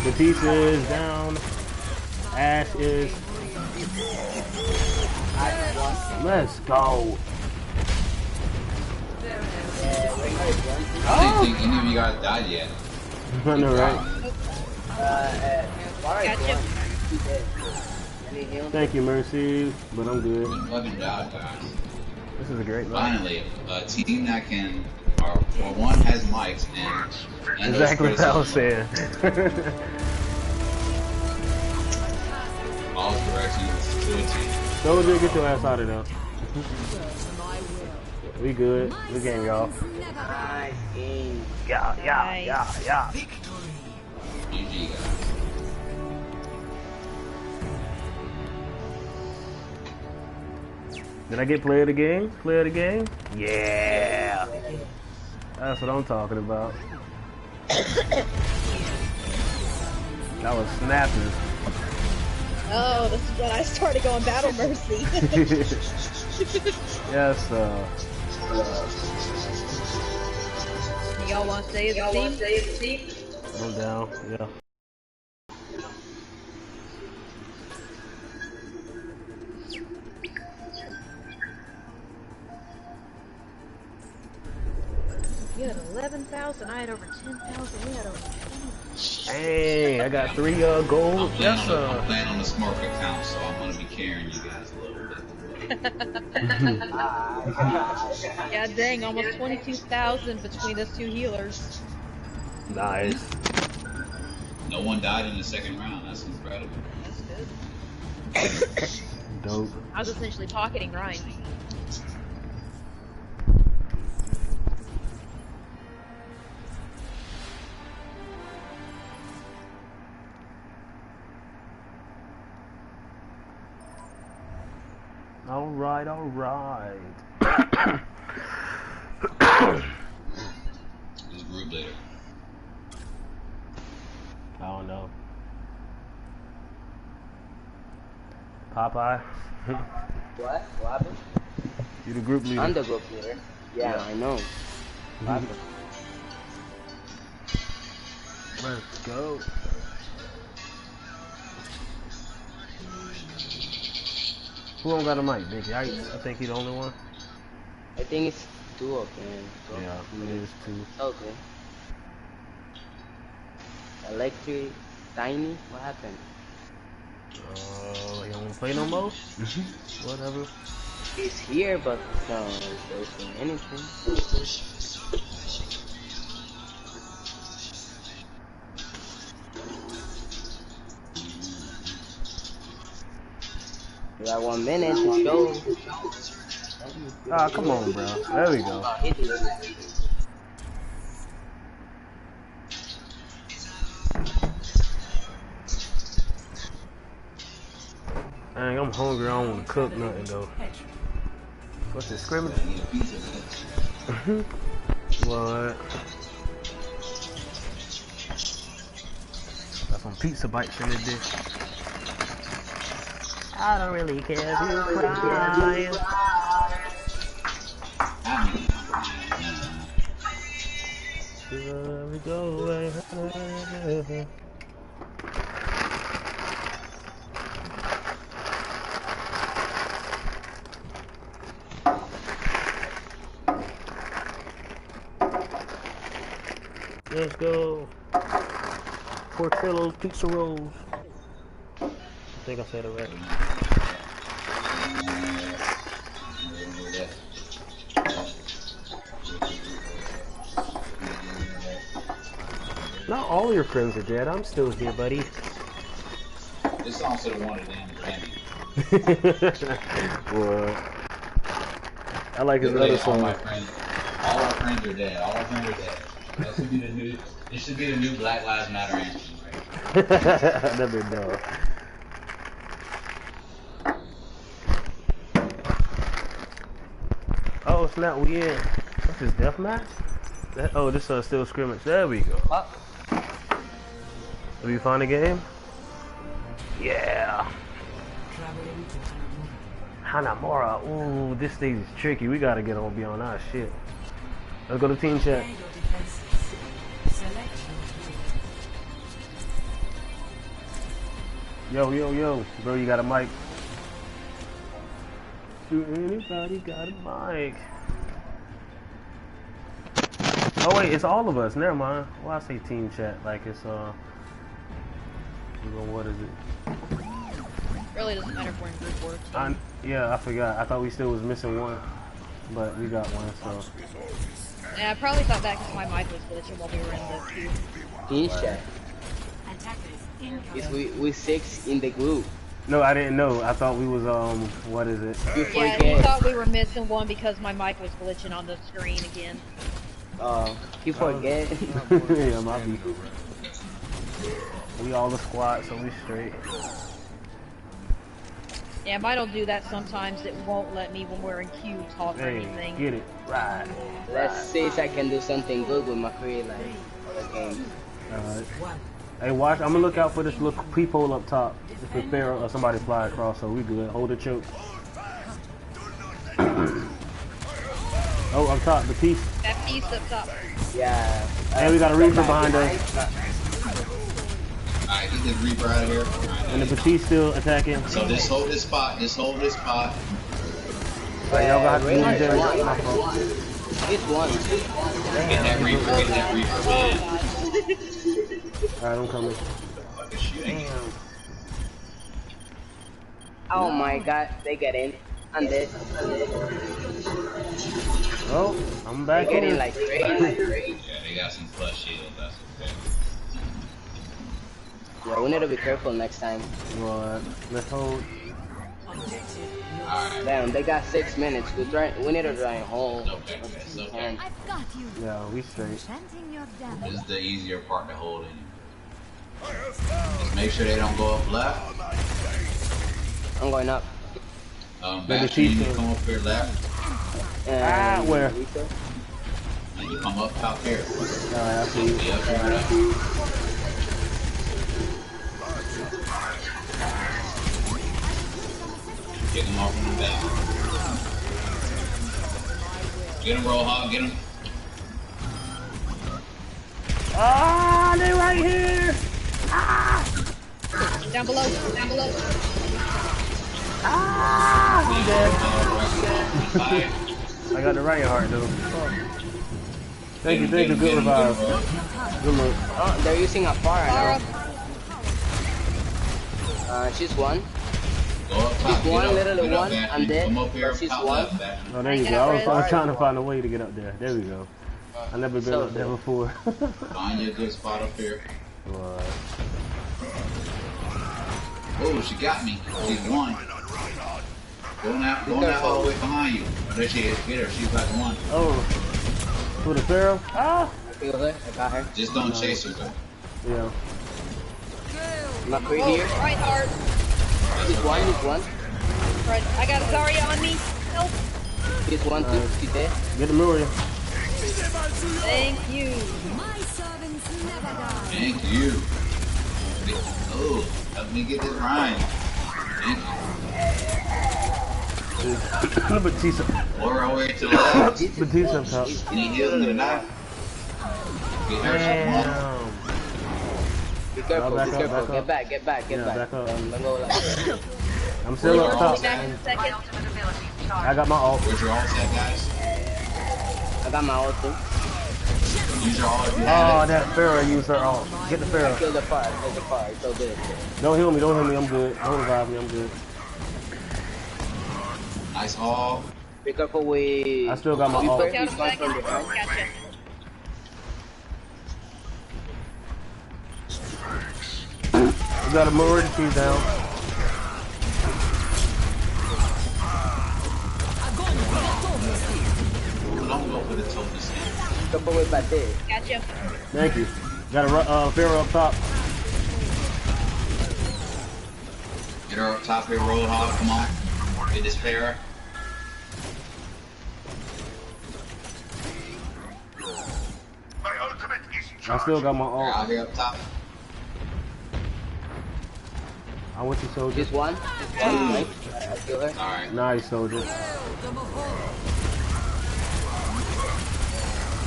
The piece is down. Ash is. Let's go. I didn't think any of you guys died yet. I know, right? Gotcha. Thank you, Mercy, but I'm good. Good fucking job, guys. This is a great match. Finally, a team that can, or one has mics and Exactly what I was saying. all directions to a team. Soldier, get your ass out of there. We good. We game, y'all. Nice game. Yeah. GG, guys. Did I get player of the game? Player of the game? Yeah. That's what I'm talking about. That was snapping. Oh, this is when I started going Battle Mercy. Yes, Y'all want to stay as a team? I'm down. Yeah. You had 11,000, I had over 10,000, we had over 20. Hey, I got 3 gold. Yes, I'm playing on the Smurf account, so I'm gonna be carrying you guys a little bit. Yeah, dang, almost 22,000 between us two healers. Nice. No one died in the second round. That's incredible. That's good. Dope. I was essentially pocketing Ryan. All right. Who's group leader? I don't know. Popeye. What? What happened? You the group leader. I'm the group leader. Yeah, I know. What happened? Let's go. Who don't got a mic, Biggie? I think he the only one. I think it's 2 of them. So Yeah, it is too. okay. Electric, Tiny, what happened? He don't wanna play no more? Whatever. He's here, but no, there's anything. We got 1 minute to show. Ah, come on, bro. There we go. He did. Dang, I'm hungry. I don't want to cook nothing though. What's this scrimmage? What? Got some pizza bites in the dish. I don't really care if you cry. Let me go away. Let's go. Portillo's pizza rolls. I think I said it right. Not all your friends are dead. I'm still here, buddy. This song should have won a damn Grammy. What? I like his Literally, other song. all our friends are dead. All our friends are dead. That should be the new. It should be the new Black Lives Matter anthem, right? Never know. Oh snap, we in. What's this, deathmatch? Oh, this still scrimmage. There we go. What? Have you found the game? Yeah. Hanamura. Ooh, this stage is tricky. We gotta get on beyond our shit. Let's go to team chat. Yo. Bro, you got a mic. Do anybody got a mic? Oh wait, it's all of us. Never mind. Well, I say team chat like it's what is it? Really doesn't matter if we're in group or team. Yeah, I forgot. I thought we still was missing one, but we got one. So Yeah, I probably thought that because my mic was glitching while we were in the queue. Team chat. Is we 6 in the group. no, I didn't know. I thought we was what is it? You Yeah, forget. he thought we were missing one because my mic was glitching on the screen again. You forget. Yeah, my beat. We all the squad, so we straight. Yeah, mine will do that sometimes. It won't let me when we're in queue talk or Hey, anything. get it right. Let's see if I can do something good with my career like other games. Alright. Hey, watch. I'm gonna look out for this little peephole up top. If a Pharaoh or somebody fly across, so we good. Hold the choke. Oh, up top, the piece. That piece up top. Yeah. Hey, we got a Reaper behind us. Alright, get this Reaper out of here. And the Batiste still attacking. So just hold this spot. Just hold this spot. Alright, y'all got to do It's this. one. Get that Reaper. Get that Reaper, man. Alright, I'm coming. Fucking shooting. Oh my god, they get in. I'm dead. Oh, I'm back They get in in. like crazy. Yeah, they got some plus shield. That's okay. Yeah, we need to be careful next time. Right, let's hold. Alright. Damn, they got 6 minutes. We need to try and hold. Okay, it's okay. I've got you. Yeah, we straight. Chanting your damage. This is the easier part to hold in. Just make sure they don't go up left. I'm going up. Bastion, you need to come up here left. And where? And you come up top here. Alright, I see you. Be up here, right up. Get him off in the back. Get him, Roadhog, get him. Ah, they right here. Down below. Down below. Ah, I'm dead. I got the right heart though. Thank you, good revive. Good look. Oh, they're using a fire now. She's one. Go up top, She's one, get up, literally get up, one. Bastion. I'm dead. Come up here, She's top one. left, Bastion. Oh, there you go. I was trying to find a way to get up there. There we go. I never been up there before. Find you a good spot up here. Right. Oh, she got me. She's one. Go now all the way behind you. Oh, there she is. Get her. She's like one. Oh, for the Pharaoh? Ah. I feel her. I got her. Just don't chase her, though. Yeah. Macri Oh, here. right heart. He's one. Right. I got Zarya on me. Help. He's one too. She's dead. Get the Muria. Thank you. My servants never die. Thank you. Oh, help me get this Ryan. Thank you. Batista. Or our way to the left. Batista up top. Any heals in the knife? Get her some one. Damn. Be careful. back Be up, careful. back Get up. back. Get back. Yeah, back up. Don't go like. I'm still up top. Back in a second. I got my ult. Where's your ult at, guys? I got my ult too. Use your ult if you Oh, have it. that Pharaoh used her ult. Get the Pharaoh. Kill the fire. Kill the fire. It's so good. Don't heal me. I'm good. Don't revive me. I'm good. Nice haul. Be careful with. I still got my Reaper. ult. Look out He's a one second. from behind. Gotcha. We got a Muria. She's down. Don't go for the toughness. Careful with Bate. Gotcha. Thank you. Got a Pharaoh up top. Get her up top here, roll hard. Come on. Get this pair. I still got my They're ult. out here up top. I want you, soldier. Just one. Just one. Right? I kill her. Alright. Nice, soldier.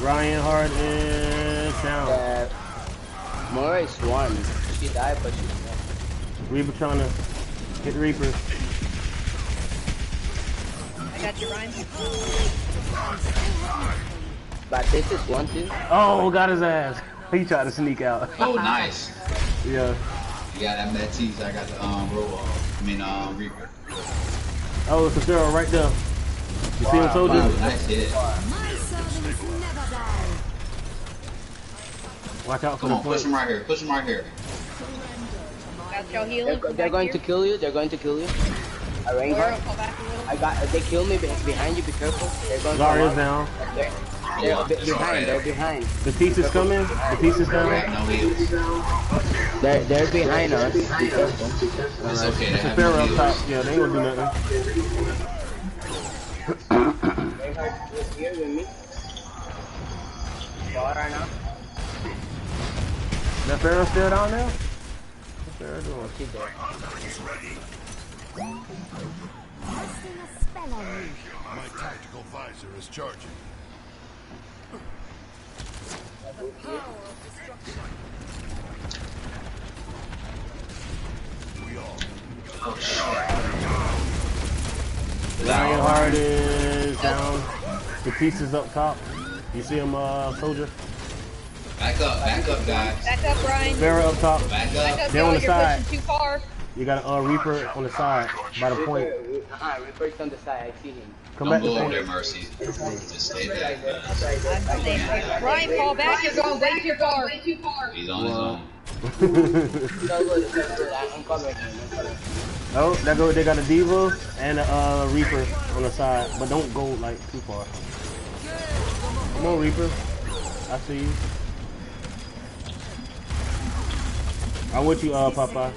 Ryan Hart is down. Mora is one. She died, but she's dead. Reaper trying to hit Reaper. I got you, Ryan. But this is one too. Oh, got his ass. He tried to sneak out. Oh, nice. Yeah. You got that Matisse. I got the Reaper. Oh, it's a zero right there. You see him, soldier? Nice hit. My servants never die. Watch out for Come the on, push him point. right here. Push him right here. Got y'all healing. They're going to kill you. They're going to kill you. I range Laura, her. fall back a little. I got. They kill me behind you. Be careful. They're going to Zarya's come down. out. They're behind. They're behind. The piece is coming. The piece is We down. have no heals. They're behind us. Be careful. It's okay. They It's a have fair no up heals. top. Yeah, they ain't gonna do nothing. They are here with me. Far right now. That Pharaoh still down there? What's Pharaoh doing? She's there. Casting a spell on you. My tactical visor is charging. We all Ryan Hart is down. The piece is up top. You see him, soldier? Back up, guys. Back up, Ryan. Pharaoh up top. Back Back up. up, They're on y'all. the You're side. pushing too far. You got a Reaper on the side by the point. Reaper's on the side. I see him. Come Don't back to go over point. there, Mercy. Just stay back. I'm staying. Ryan, fall back. You're going way too far. He's on his own. It's all good. It's all good. I'm covering him. I'm covering him. Oh, that go. They got a Diva and a Reaper on the side, but don't go like too far. Come on, Reaper. I see you. I'm with you, Popeye.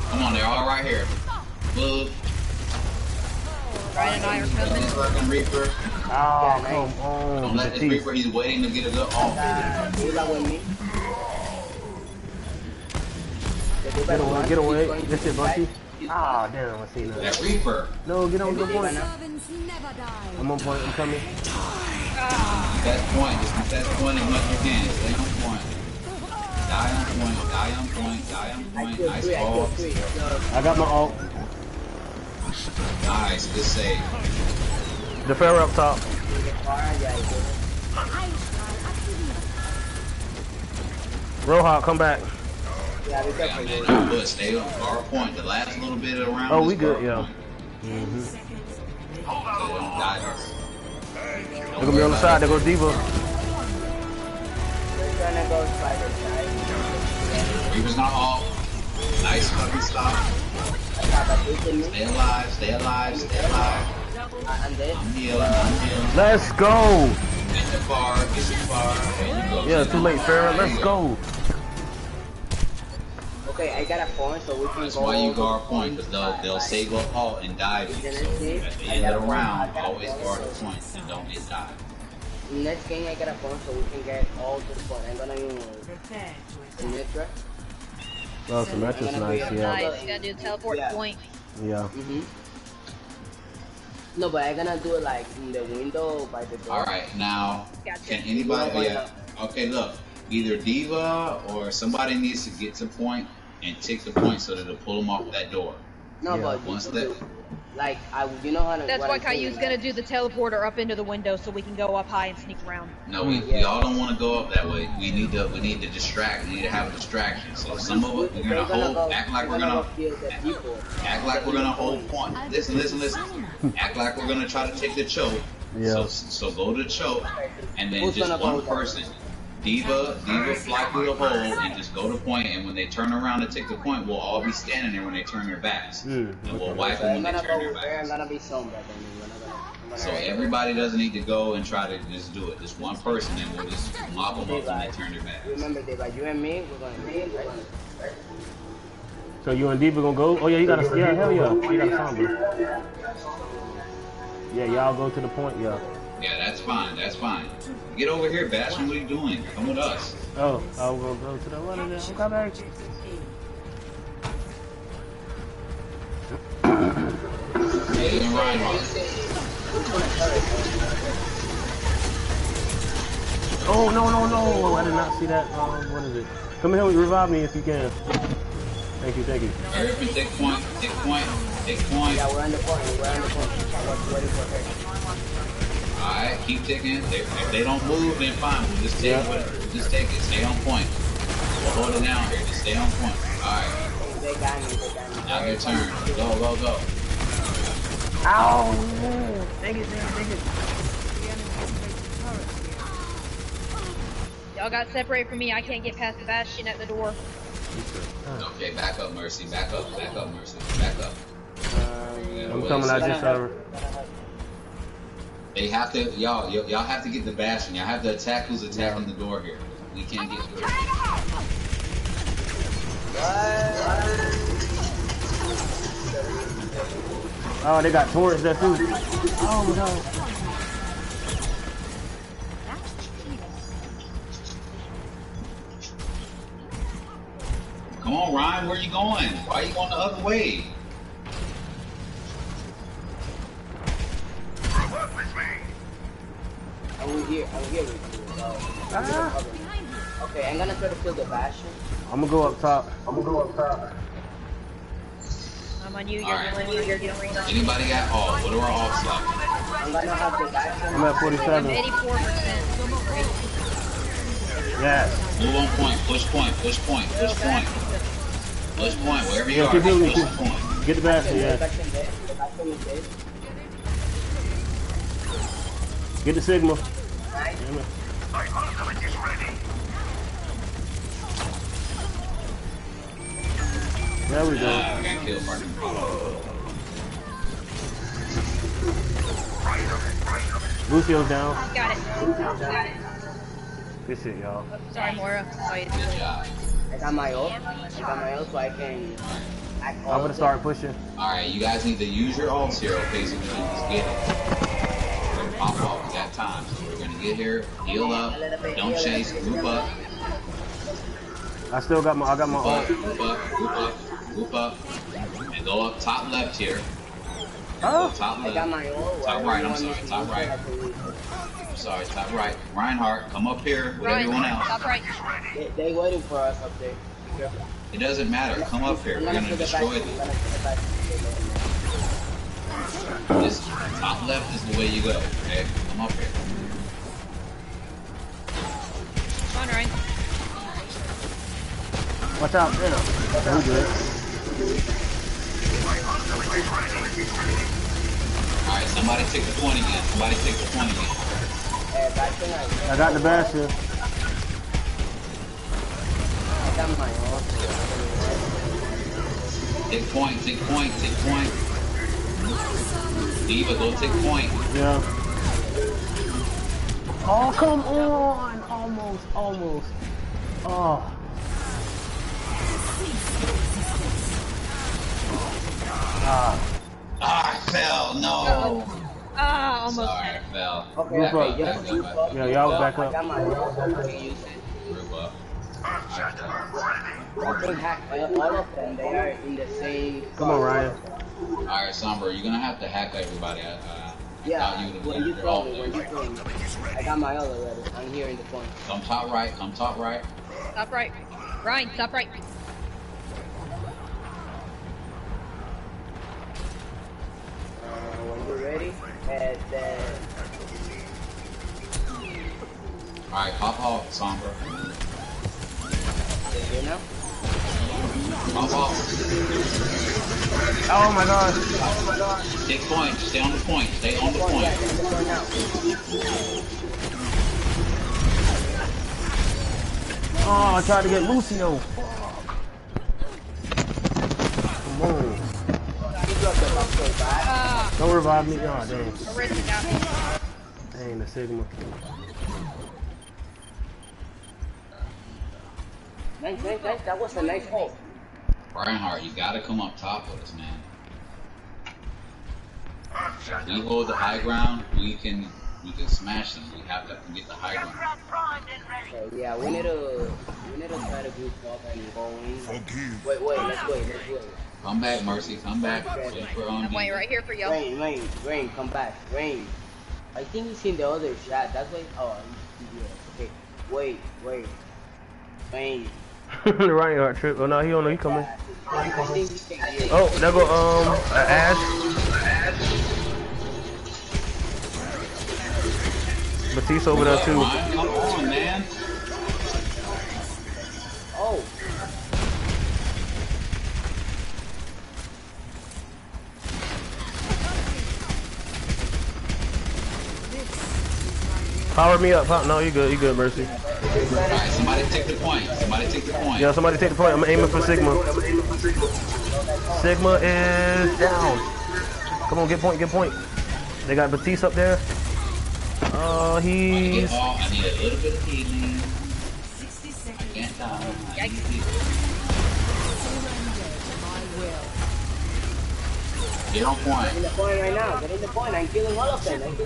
Come on, they're all right here. Look, Ryan and I are coming. this fucking Reaper. Oh, come on. Don't let this Batiste. Reaper. He's waiting to get a good off. Do that with me. Get away. This shit, Bucky. Ah, damn, I see that. That Reaper. No, get on the point. Servants never die. I'm on point. I'm coming. Best point. Just contest point as much as you can. Stay on point. Die on point. Die on point. Die on point. Nice ball. I got my ult. Nice. Good save. The Pharaoh up top. Rohawk, come back. Yeah, be Yeah, careful. man. I'm good. Stay on guard point. The last little bit around. Oh, is we good, guard yeah. point. So don't die. They're gonna be on the side. There goes Diva. We're gonna go spider side. Reaper's not off. Nice fucking stop. Stay alive. Stay alive. Stay alive. I'm dead. I'm healing. I'm healing. Let's go. Get the bar. Get the bar. There you go. Yeah, too late, Pharaoh. There Let's you go. Okay, I got a phone, so we can That's go. why you guard point, because they'll save up all and dive you. So at the end of the round, always guard the point and don't get dived. Next game, I got a phone, so we can get all to the point. I'm gonna use Symmetra. Oh, Symmetra's nice, yeah. Nice. You gotta do teleport point. Yeah. No, but I'm gonna do it like in the window by the door. All right, now Gotcha. can anybody? Yeah. Okay, look. Either Diva or somebody needs to get to point and take the point so that it'll pull them off that door. No, Yeah. but Once you that. do- like you know how to. That's what why I'm saying, Caillou's like- gonna do the teleporter up into the window so we can go up high and sneak around. No, we all don't want to go up that way. We need to distract. We need to have a distraction. So some of us we're gonna hold, act like we're gonna kill the people. act like we're gonna hold point. Listen. Act like we're gonna try to take the choke. Yeah. So go to choke, and then Who's just gonna one hold that? person. Diva fly through the hole and just go to point, and when they turn around to take the point, we'll all be standing there when they turn their backs, and we'll wipe So them I'm when they gonna turn go their there. I'm backs. gonna be sombra. Then So everybody doesn't need to go and try to just do it. Just one person, and we'll just mop them up when they turn their backs. Remember, Deva, you and me, we're gonna be right? So you and Diva gonna go? Oh yeah, you got a yeah, hell yeah, you got a Sombra. Yeah, y'all go to the point, yeah. Yeah, that's fine. That's fine. Get over here, Bastion. What are you doing? Come with us. Oh, I will go to the one of them. I'm coming. Hey, and Reinhardt. Oh no no no! I did not see that. What is it? Come here, revive me if you can. Thank you, thank you. Hurry up and take point. Take point. Take point. Yeah, we're on the point. We're on the point. I was waiting for her. Alright, keep taking. If they don't move, then fine. We'll just take it. Just take it. Stay on point. We'll hold it down here. Just stay on point. Alright. They got me. They got me. Now your turn. Go, go, go. Ow! Take it, take it. Y'all got separated from me. I can't get past the Bastion at the door. Okay, back up, Mercy. Back up, Mercy. Back up. I'm coming out this server. They have to, y'all have to get the Bastion. Y'all have to attack who's attacking the door here. We can't get through. Oh, they got torrents there too. Oh my god. Come on, Ryan, where you going? Why are you going the other way? I'm here with you. Okay, I'm gonna try to kill the Bastion. I'm gonna go up top. I'm on you. You're doing Anybody got off? What are our offs like? I'm gonna have the Bastion. I'm at I'm 47. 84%. Yes. Move on point. Push point. Push point. Push point. Push point. Wherever you are. Keep moving. Push point. Get the basket, yeah. Get the Sigma. Damn it. There we go. I got killed, partner. Lucio's down. Got it. Good shit, y'all. Sorry, Mora. Good job. I got my ult so I can act. I'm gonna start pushing. Alright, you guys need to use your ults here, okay, so we can just get it. We're gonna pop off, we got time. So we're gonna get here, heal up, don't chase, group up. I got my Group ult. up, group up, and go up top left here. Oh. Top I left. got my ult. Top right, I'm sorry, top right. I'm sorry, top right. Reinhardt, come up here with everyone else. Top right. They waiting for us up there. Be careful. It doesn't matter, come up here, we're gonna destroy them. This top left is the way you go, okay? Come up here. Come on, Ryan. Watch out. Yeah. I'm good. Alright, somebody take the point again. Somebody take the point again. I got the bastion. I got my ult. Take point, take point, take point. Diva, go take point. Yeah. Oh, come on. Almost. Oh. I fell, no. Ah, almost. Sorry, I fell. Okay, Group up. Yeah, y'all back I up. got my ult. I can use it. Group up. I can hack all of them. They are in the same. Come on, Ryan. Alright, Sombra, you're gonna have to hack everybody. I Yeah, thought you would when you have throw me, I got my ult already. I'm here in the point. Come top right, come top right. Top right. Ryan, top right. When you're ready, and then Alright, pop off, Sombra. you know. Pop off. Oh my god. Take point, stay on the point, stay on the point. Oh, I tried to get Lucio. Come on. Ah, Don't revive me. Oh, dang. Arisen got me. Dang, the Sigma. Nice. That was a nice hole. Reinhardt, you gotta come up top with us, man. If we hold the high ground, we can smash them. We have to get the high ground. So yeah, we need to try to group up and go in. Forgive. Let's wait. Come back, Mercy. Come back. Okay. Wait for I'm waiting right here for you. Rain, come back. Rain. I think he's in the other chat. That's why. Oh, yeah. Okay. Wait. Rain. The Reinhardt trip. Oh no, he don't know he coming. I think he can hear. Oh, there go Ash. Batiste over there too. Come on, man. Oh. Power me up. No, you good, Mercy. Alright, somebody take the point. Yeah, somebody take the point. I'm aiming for Sigma. Sigma is down. Come on, get point. They got Batiste up there. He's... I need a little bit of healing. I can't die. Get on point. Get in the point right now. Get in the point. I'm killing all of them. Get in the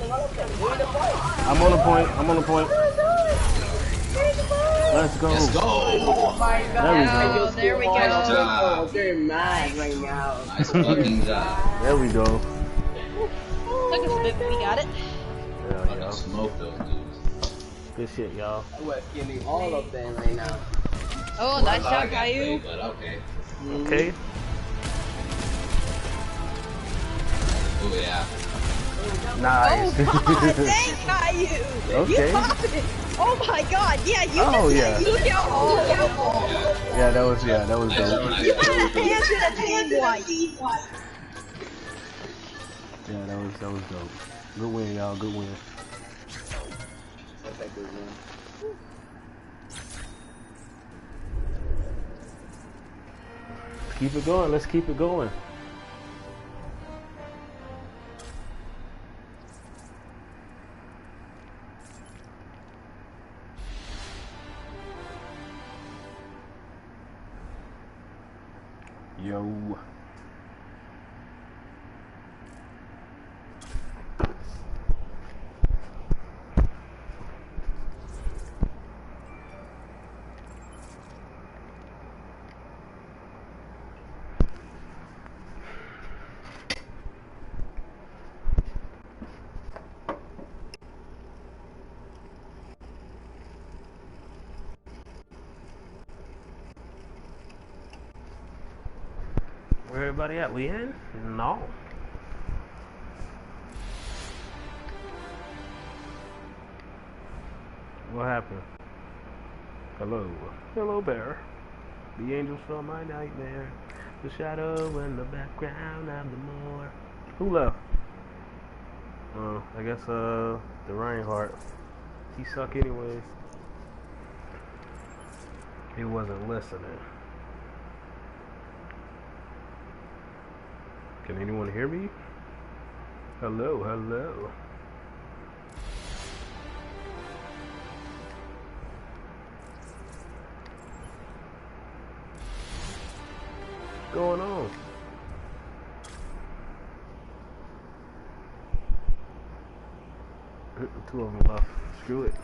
point. I'm on the point. Let's go. Oh my god. There we go. Nice job. They're mad right now. Nice fucking job. There we go. Took us a bit, but we got it. Yeah, Fucking smoke those dudes. good shit, y'all. We're killing all of them right now. Oh, nice shot, Caillou. But okay. Okay. Oh yeah. Nice. Oh god, dang Caillou! Okay. You popped it! Oh my god, yeah, you Oh, just yeah. you got Yeah, that was dope. Nice You had a hand in a team wipe. Yeah, that was dope. Good win, y'all. Good win. That's a good one. Keep it going. Let's keep it going. Yo. Where everybody at? We in? No. What happened? Hello. Hello, bear. The angels from my nightmare. The shadow in the background of the moor. Who left? I guess, the Reinhardt. He suck anyway. He wasn't listening. Can anyone hear me? Hello, hello. What's going on? Two of them left. Screw it.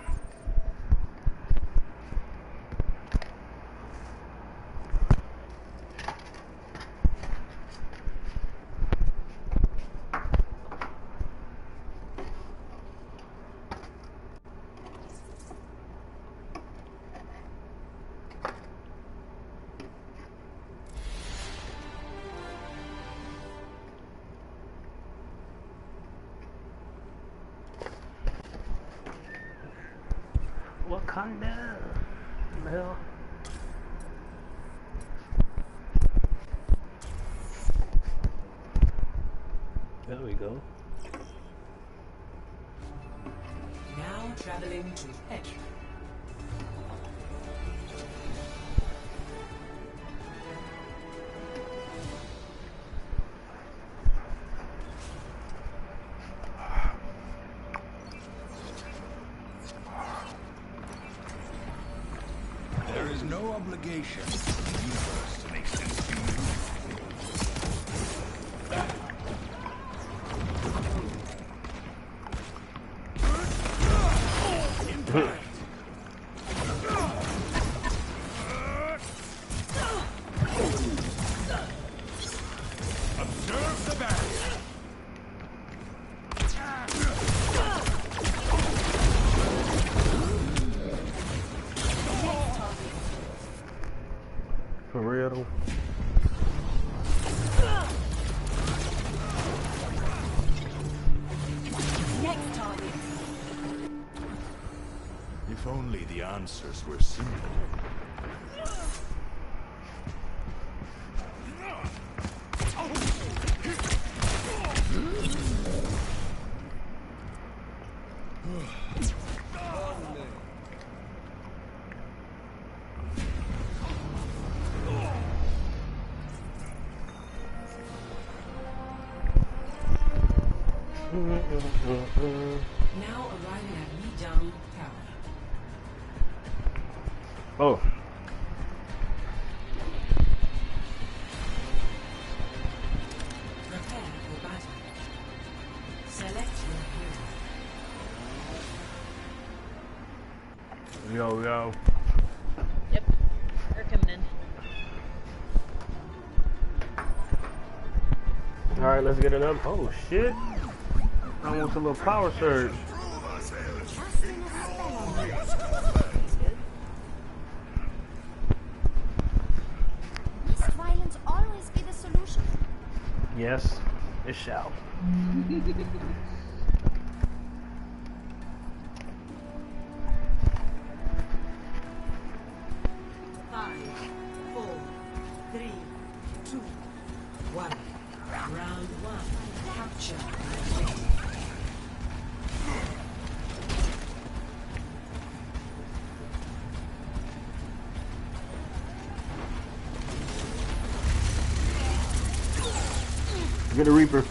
Wakanda. What the hell? There we go. Now traveling to Petra. There is no obligation for the universe to make sense to you. Observe the barrier. For real though. Next target. If only the answers were simple. Now arriving at Lijiang Tower. Oh. Prepare for battle. Select your hero. Yo. Yep. They're coming in. Alright, let's get another. Oh shit. Almost a little power surge. Casting a spell on you. Must violence always be the solution? Yes, it shall. 5, 4, 3, 2, 1. Round 1. Capture. Get a Reaper.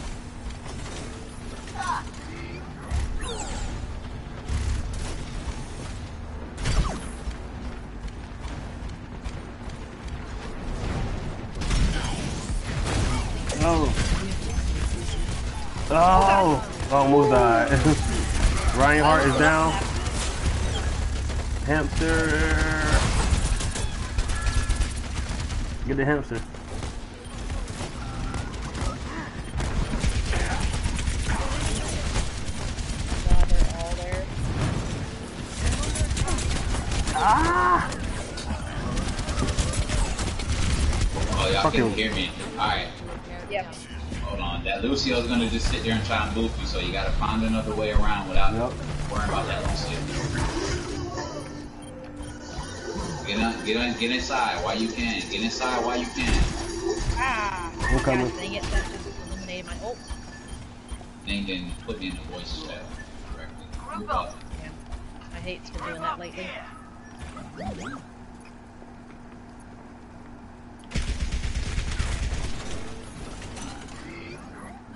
Oh. Oh. Almost died. Reinhardt is down. Hamster. Get the hamster. God, they're all there. Ah! Oh, y'all Fucking- can hear me. Alright. Yep. Hold on. That Lucio's gonna just sit there and try and move you, so you gotta find another way around without worrying about that Lucio. Get inside while you can. Get inside while you can. Ah! I'm coming. God dang it, that just eliminated my ult. Then you can put me in the voice chat correctly. Move up. Yeah. I hate been doing that lately.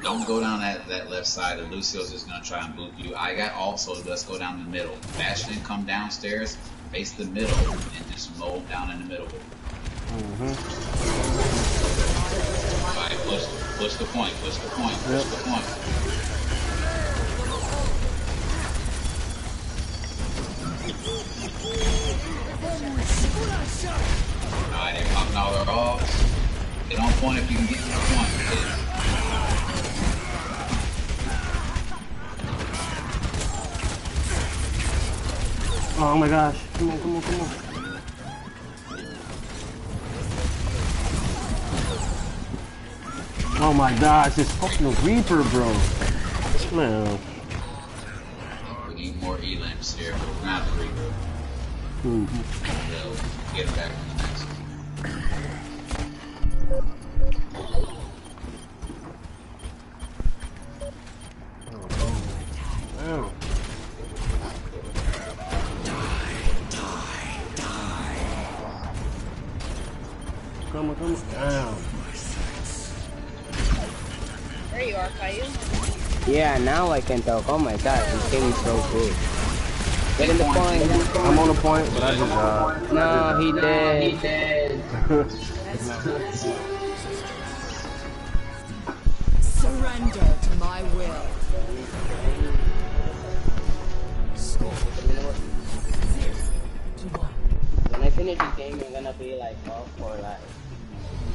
Don't go down that left side. The Lucio's just gonna try and boot you. I got also, let's go down the middle. Bastion, come downstairs, face the middle, and just mow down in the middle. Alright, push the point, push the point, push the point. Alright, they're popping all their off. Get on point if you can get to the point. Please. Oh my gosh. Come on, come on, come on. Oh my gosh, this fucking Reaper, bro. Man. We need more E-lamps here, but we're not free. They'll get back in the next one. Oh. Come on, come on. Damn. There you are, Caillou. Yeah, now I can talk. Oh my god, this game is so good. Get in the point. I'm on the point, but I just No, he dead. Surrender to my will. When I finish this game, I'm gonna be like off for like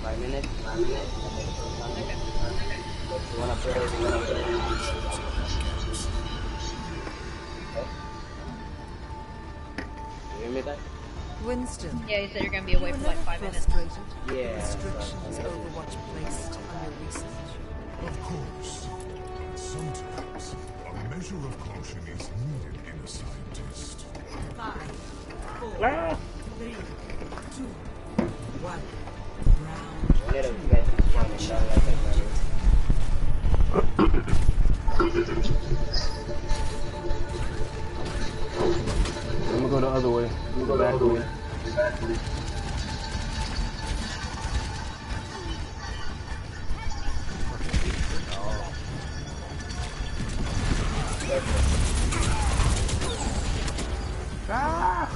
5 minutes. You hear me, guys? Winston, Yeah, you said you're gonna be away you for were like never 5 minutes. frustrated with the Yeah. restrictions Overwatch placed on your research. Of course. But sometimes a measure of caution is needed in a scientist. 5, 4, Ah! 3, 2, 1. Round. I need to get this one and not like that matter. I'm gonna go the other way. Go back way. Gotcha.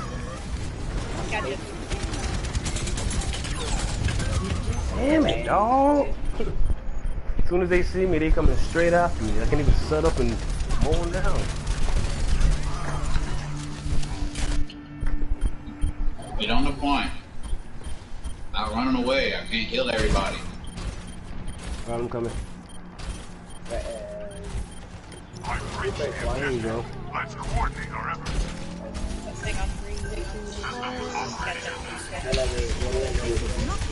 Damn it, dog! As soon as they see me, they coming straight after me. I can't even set up and mow them down. Get on the point. Not running away. I can't kill everybody. Alright, I'm coming. There you go. Let's coordinate our efforts. Hang on, 3, 2, 1. Gotcha. I love it.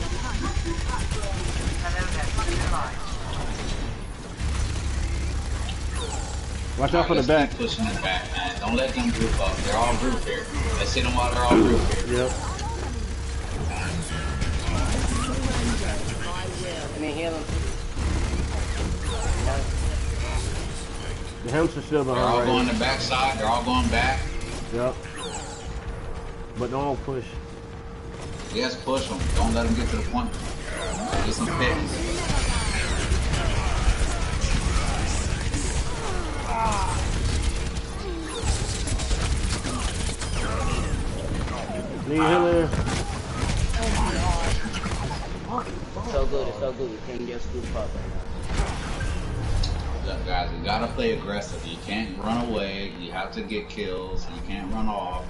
Watch out for the Let's back. keep pushing it back, man. Don't let them group up. They're all grouped here. Let's hit them while they're all grouped here. Yep. Let me heal him. The hamster's still They're behind all right going here. the back side. They're all going back. Yep. But don't push. Yes, push them. Don't let them get to the point. Get some picks. Need healer. So good, it's so good. You can just group up right now. Look, guys, we gotta play aggressive. You can't run away. You have to get kills. You can't run off.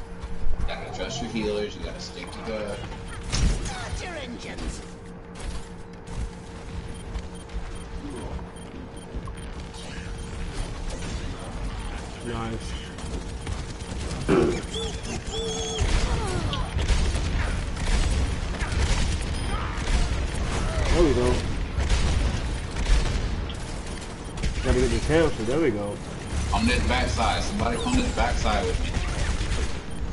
You gotta trust your healers. You gotta stick to the. Start your engines. Nice. There we go. Gotta get this hamster. There we go. On this backside. Somebody come this backside with me.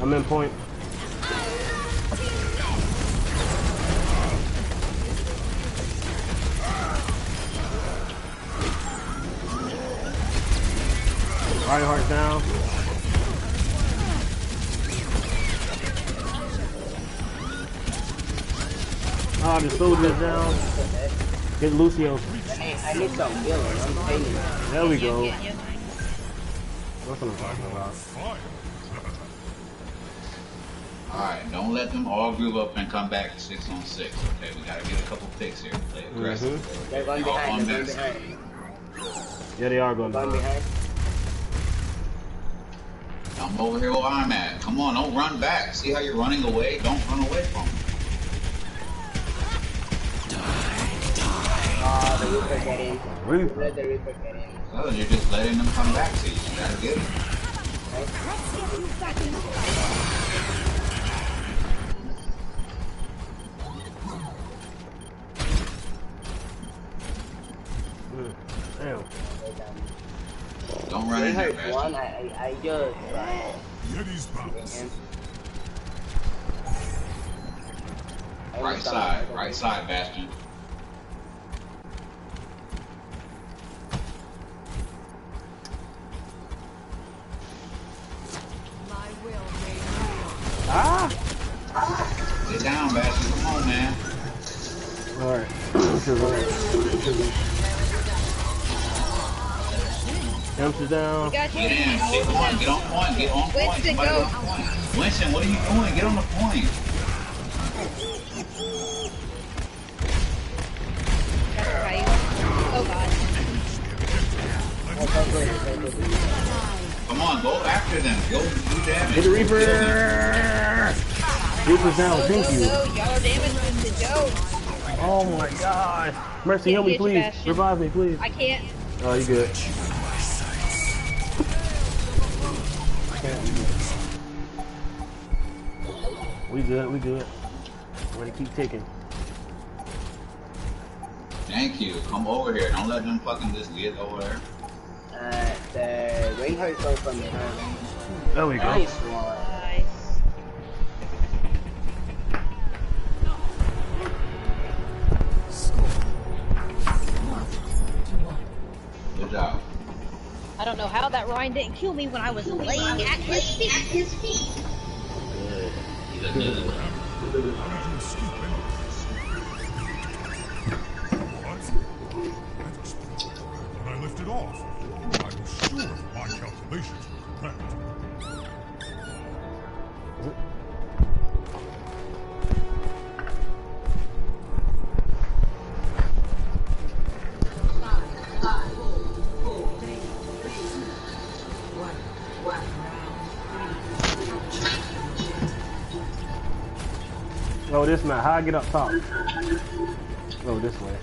I'm in point. Reinhardt down. Ah, the soldier's down. Get Lucio. I need some healing. I'm failing. There we go. Getting you. That's what I'm talking about. Alright, don't let them all group up and come back 6 on 6. Okay, we gotta get a couple picks here. Play aggressive. They're going All behind. on They're going backside. behind. Yeah, they are going Going down. behind. I'm over here where I'm at. Come on, don't run back. See how you're running away? Don't run away from them. Oh, the Reaper get in. Reaper. Let the Reaper get in. Oh, you're just letting them come back to you. You gotta get them. Let's get you back in the fight. Damn. Don't run They in there, hurt one. bastard. I just. Yeti's bounce. Right side, Bastion. My will made real. Ah! Get down, Bastion. Come on, man. Alright. Hamster's down. Got you. Get in. Come on, get on point. Get on point. Winston, Somebody go. on point. Winston, what are you doing? Get on the point. That's right. Oh god. Come on, go after them. Go do damage. Get the Reaper! Kill them. Reaper's down, thank you. Go, y'all are damaged, Winston. Go. Oh my god. Mercy, help me, Get you, please. Bastion. Revive me, please. I can't. Oh, you good. We good, we good. We're gonna keep ticking. Thank you. Come over here. Don't let them fucking just get over there. The Reinhardt's over from behind. There we go. Nice one. Nice. Good job. I don't know how that Ryan didn't kill me when I was laying at his feet. He's a nigga. When I lifted off, I was sure my calculations were correct. Oh, this man. How I get up top? Oh, this way.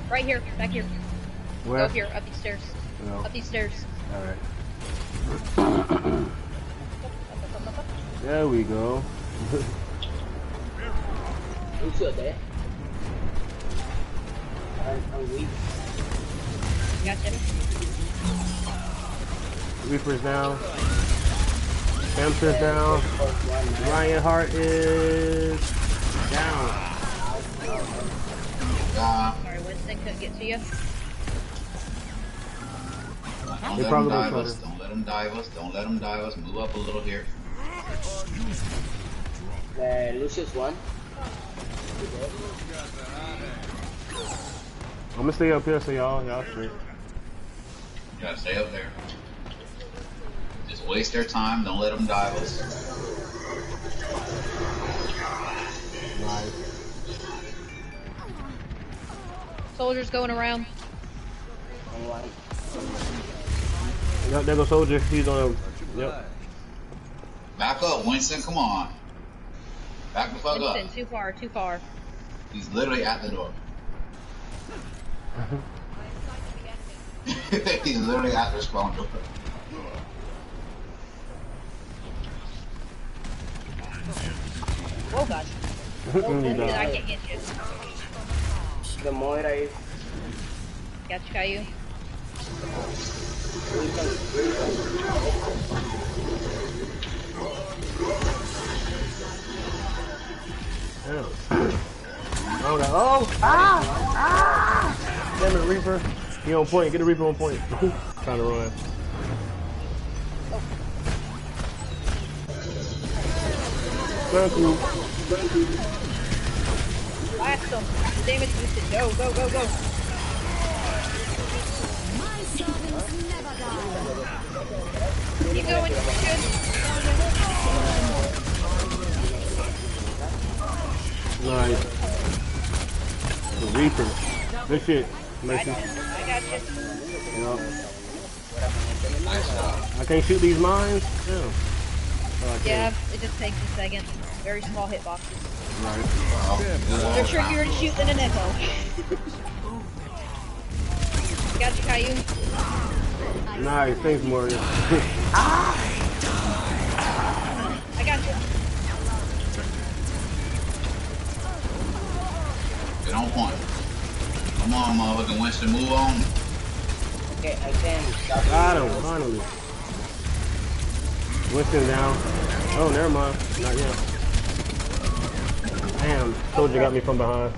Right here, back here. Where? Go up here, up these stairs. No. Up these stairs. Alright. There we go. Who's still there? I'm weak. Gotcha. Reaper's down. Hamster's down. Ryan Hart is down. Sorry, Winston couldn't get to you. Don't let them dive us. Don't let them dive us. Don't let them dive us. Move up a little here. Lucius won. I'm gonna stay up here so y'all straight. You gotta stay up there. Just waste their time. Don't let them dive us. Nice. Soldiers going around. Yep, there goes Soldier. He's on. Yep. Back up, Winston. Come on. Back the fuck Winston, up. too far, too far. He's literally at the door. He's literally at the spawn door. Oh gosh. Oh, I can't get you. The Moira is. Got you, Caillou. Oh! Ah! Damn it, Reaper. He on point. Get the Reaper on point. Trying to run. Thank you. Blast them. Damage boosted. Go, go, go, go. Keep going. Good. Nice. The Reaper. Good shit. Nice. I got you. Yep. I can't shoot these mines? Yeah. Oh, Yeah, it just takes a second. Very small hitboxes. Right. They're trickier to shoot than an echo. Got you, Caillou. Nice. Thanks, Mario. I got you. Get on point. Come on, motherfucking Winston, move on. Okay, I can. Got him, finally. Winston down. Oh, never mind. Not yet. Damn, Soldier got me from behind.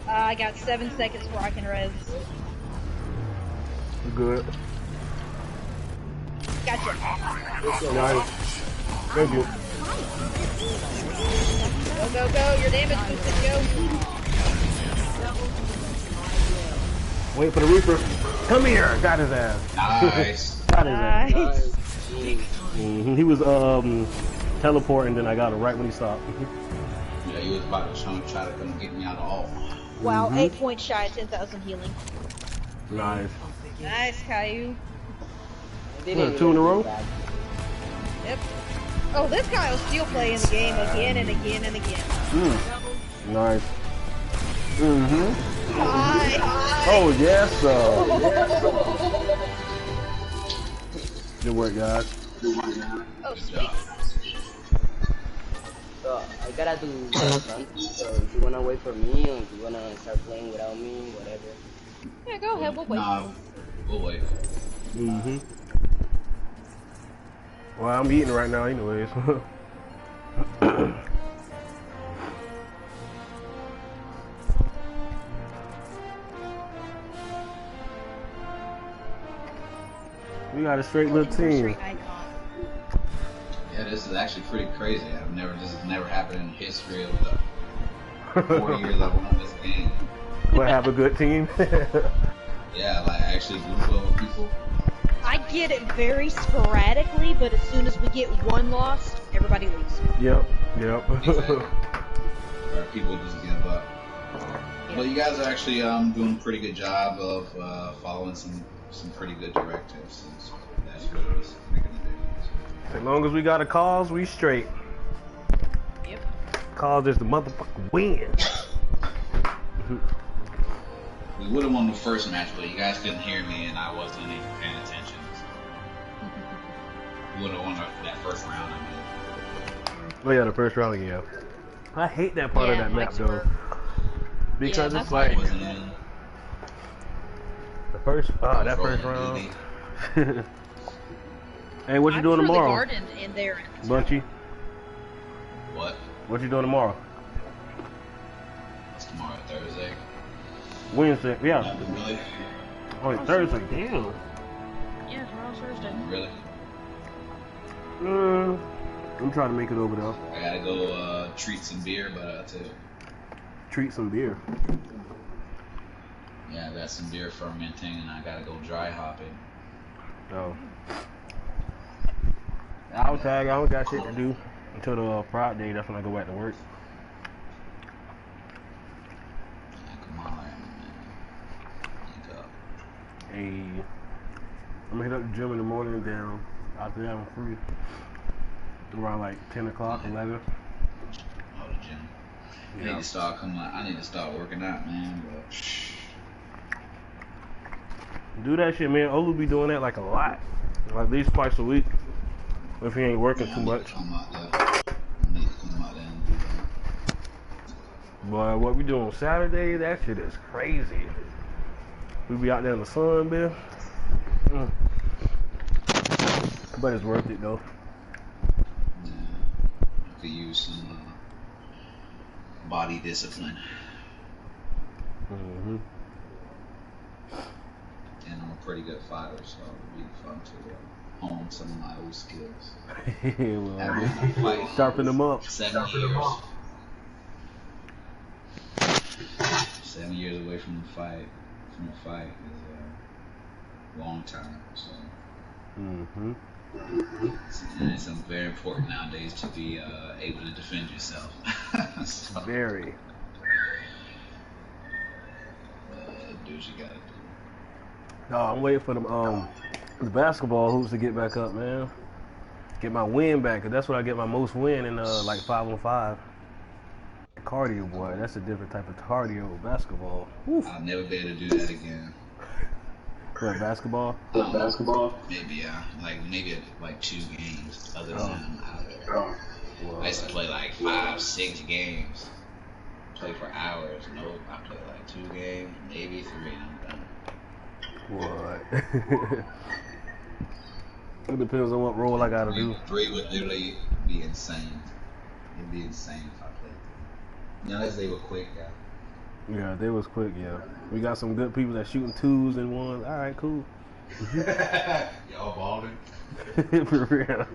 I got 7 seconds where I can res. Good. Gotcha. Nice. Thank you. Go, go, go. Your damage boosted. Go. Wait for the Reaper. Come here. Got his ass. Nice. Got his ass. Nice. He was teleporting, then I got him right when he stopped. Yeah, he was about to try to come get me out of all. Wow, 8 points shy of 10,000 healing. Nice. Nice, Caillou. What, 2 in a row? Yep. Oh, this guy will still play in the game again and again and again. Nice. Mm-hmm. Hi. Oh, yes, sir. Good work, guys. Oh, Good sweet. job. So I gotta do something. So if you wanna wait for me or if you wanna start playing without me, whatever. Yeah, go ahead. We'll wait. Nah, we'll wait. Mm-hmm. Well, I'm eating right now anyways. We got a straight little team. Straight icon. Yeah, this is actually pretty crazy. This has never happened in the history of the 4 years I've won this game. But have a good team. Yeah, like actually group of people. I get it very sporadically, but as soon as we get one lost, everybody leaves. Yep. Exactly. Or people just give up. But you guys are actually doing a pretty good job of following some pretty good directives. So that's really what's making the difference. As long as we got a cause, we straight. Yep. Cause is the motherfucking win. We would have won the first match, but you guys couldn't hear me and I wasn't even paying attention. We would have won that first round, I mean. Oh yeah, the first round, yeah. I hate that part of that map though. Because Yeah, it's that's like Wasn't in. the first that Rolling first round. duty. Hey, what you I'm doing sure tomorrow? the garden in there. Bunchy? What? What you doing tomorrow? It's tomorrow, Thursday. Wednesday, yeah. Nothing really. Oh, it's Thursday, damn. Yeah, tomorrow's Thursday. Really. I'm trying to make it over there. I gotta go treat some beer, but I'll tell you. Treat some beer. Yeah, I got some beer fermenting and I gotta go dry hopping. Oh. I'll tag. I don't got shit to do until the Friday. That's when I go back to work. Yeah, come on, man. Link up. Hey, I'm gonna hit up the gym in the morning and down. After that, I'm free. Around like 10 o'clock, 11. Oh, the gym. I need to start coming. I need to start working out, man. But Do that shit, man. Olu be doing that like a lot. Like at least twice a week. If he ain't working too much. Come out there. I need to come out there and do that. Boy, what we do on Saturday, that shit is crazy. We be out there in the sun, man. But it's worth it though. Yeah, I could use some body discipline. Mm-hmm. And I'm a pretty good fighter, so it would be fun to hone some of my old skills. Well, After the fight, sharpen them up. 7 years. 7 years away from the fight. Is a long time. So Mm-hmm. it's very important nowadays to be able to defend yourself. So, Very. do what you gotta do. No, I'm waiting for them the basketball hoops to get back up, man. Get my win back, 'cause that's what I get my most win in like 5-on-5. Cardio, boy, that's a different type of cardio. Basketball. Woof. I'll never be able to do that again. What, basketball? Maybe maybe like 2 games. Other than that, I'm out of there. Well, I used to play like 5-6 games. Play for hours. Nope, I play like 2 games, maybe 3, and I'm done. what? It depends on what role I gotta do. 3 would literally be insane. It'd be insane if I played 3. Unless they were quick, yeah. Yeah, they was quick, yeah. We got some good people that shooting 2s and 1s. All right, cool. Y'all balling. For real.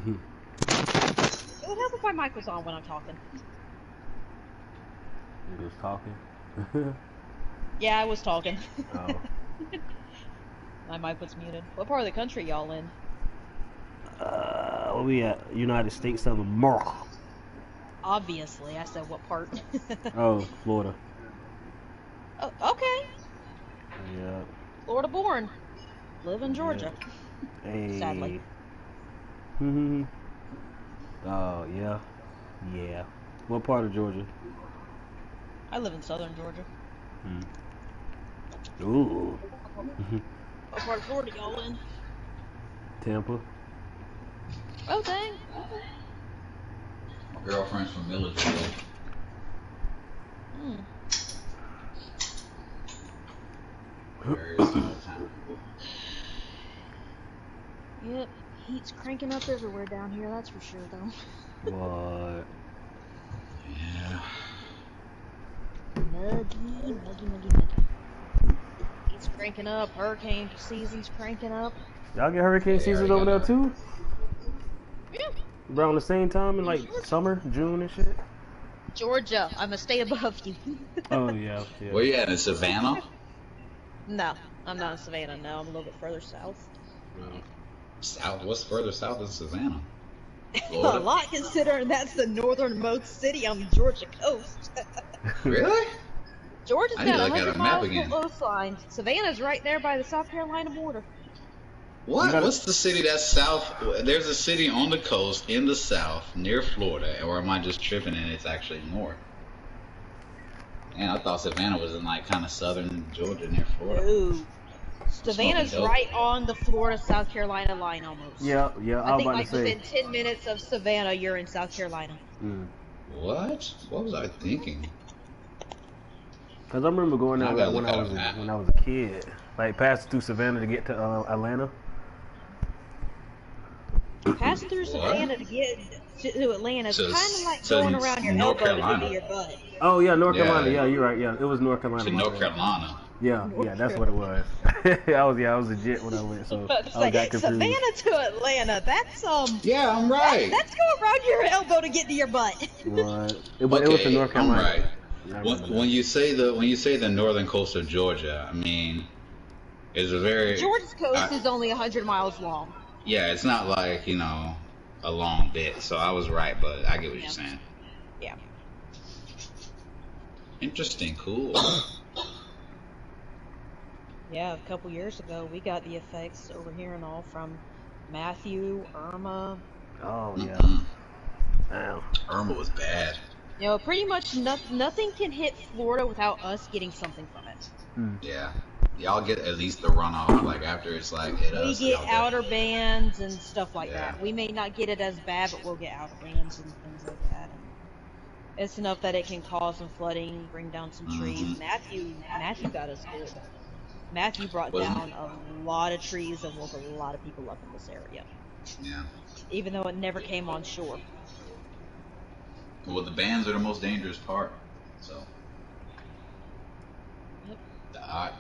It would help if my mic was on when I'm talking. You just talking? Yeah, I was talking. Oh. My mic was muted. What part of the country y'all in? Where we at? United States of America. Obviously, I said what part. Oh, Florida. Oh, okay. Yeah. Florida born. Live in Georgia. Hey. Sadly. Oh yeah, yeah. What part of Georgia? I live in southern Georgia. Ooh. What part of Florida y'all in? Tampa. Oh dang. My girlfriend's from Milledgeville. Hmm. Very small town. Yep. Heat's cranking up everywhere down here, that's for sure though. What? Yeah. Muggy. Heat's cranking up, hurricane season's cranking up. Y'all get hurricane season over there too? Yeah. Around the same time in like summer, June and shit? Georgia, I'm gonna stay above you. Oh yeah. Where you at, in Savannah? No, I'm not in Savannah, no, I'm a little bit further south. South? What's further south than Savannah? A lot, considering that's the northernmost city on the Georgia coast. Really? Georgia's I need to got look at 100 a map miles again. of coastline. Savannah's right there by the South Carolina border. What? What's the city that's south? There's a city on the coast in the south near Florida, or am I just tripping and it's actually north? And I thought Savannah was in like kind of southern Georgia near Florida. Ooh. Savannah's right on the Florida-South Carolina line almost. Yeah. I think like within 10 minutes of Savannah, you're in South Carolina. What? What was I thinking? Cause I remember going out like when I was a kid, like passing through Savannah to get to Atlanta. Passing through Savannah to get to Atlanta is kind of like So going around your North elbow to Carolina. get to your butt. Oh yeah, North Carolina. Yeah, you're right. Yeah, it was North Carolina. To North Carolina. Yeah, that's what it was. I was legit when I went, so I got confused. Savannah to Atlanta. That's Yeah, I'm right. That's going around your elbow to get to your butt. What? But it was to North Carolina. I'm right. When you say the northern coast of Georgia, I mean, it's a very Georgia's coast is only 100 miles long. Yeah, it's not like, you know, a long bit. So I was right, but I get what you're saying. Yeah. Interesting, cool. Yeah, a couple years ago, we got the effects over here and all from Matthew, Irma. Oh yeah. Damn. Irma was bad. You know, pretty much nothing can hit Florida without us getting something from it. Yeah. Y'all get at least the runoff, like after it's like hit us. We get outer bands and stuff like that. We may not get it as bad, but we'll get outer bands and things like that. And it's enough that it can cause some flooding, bring down some trees. Matthew got us good. Matthew brought down a lot of trees and woke a lot of people up in this area. Yeah. Even though it never came on shore. Well, the bands are the most dangerous part. So. Yep.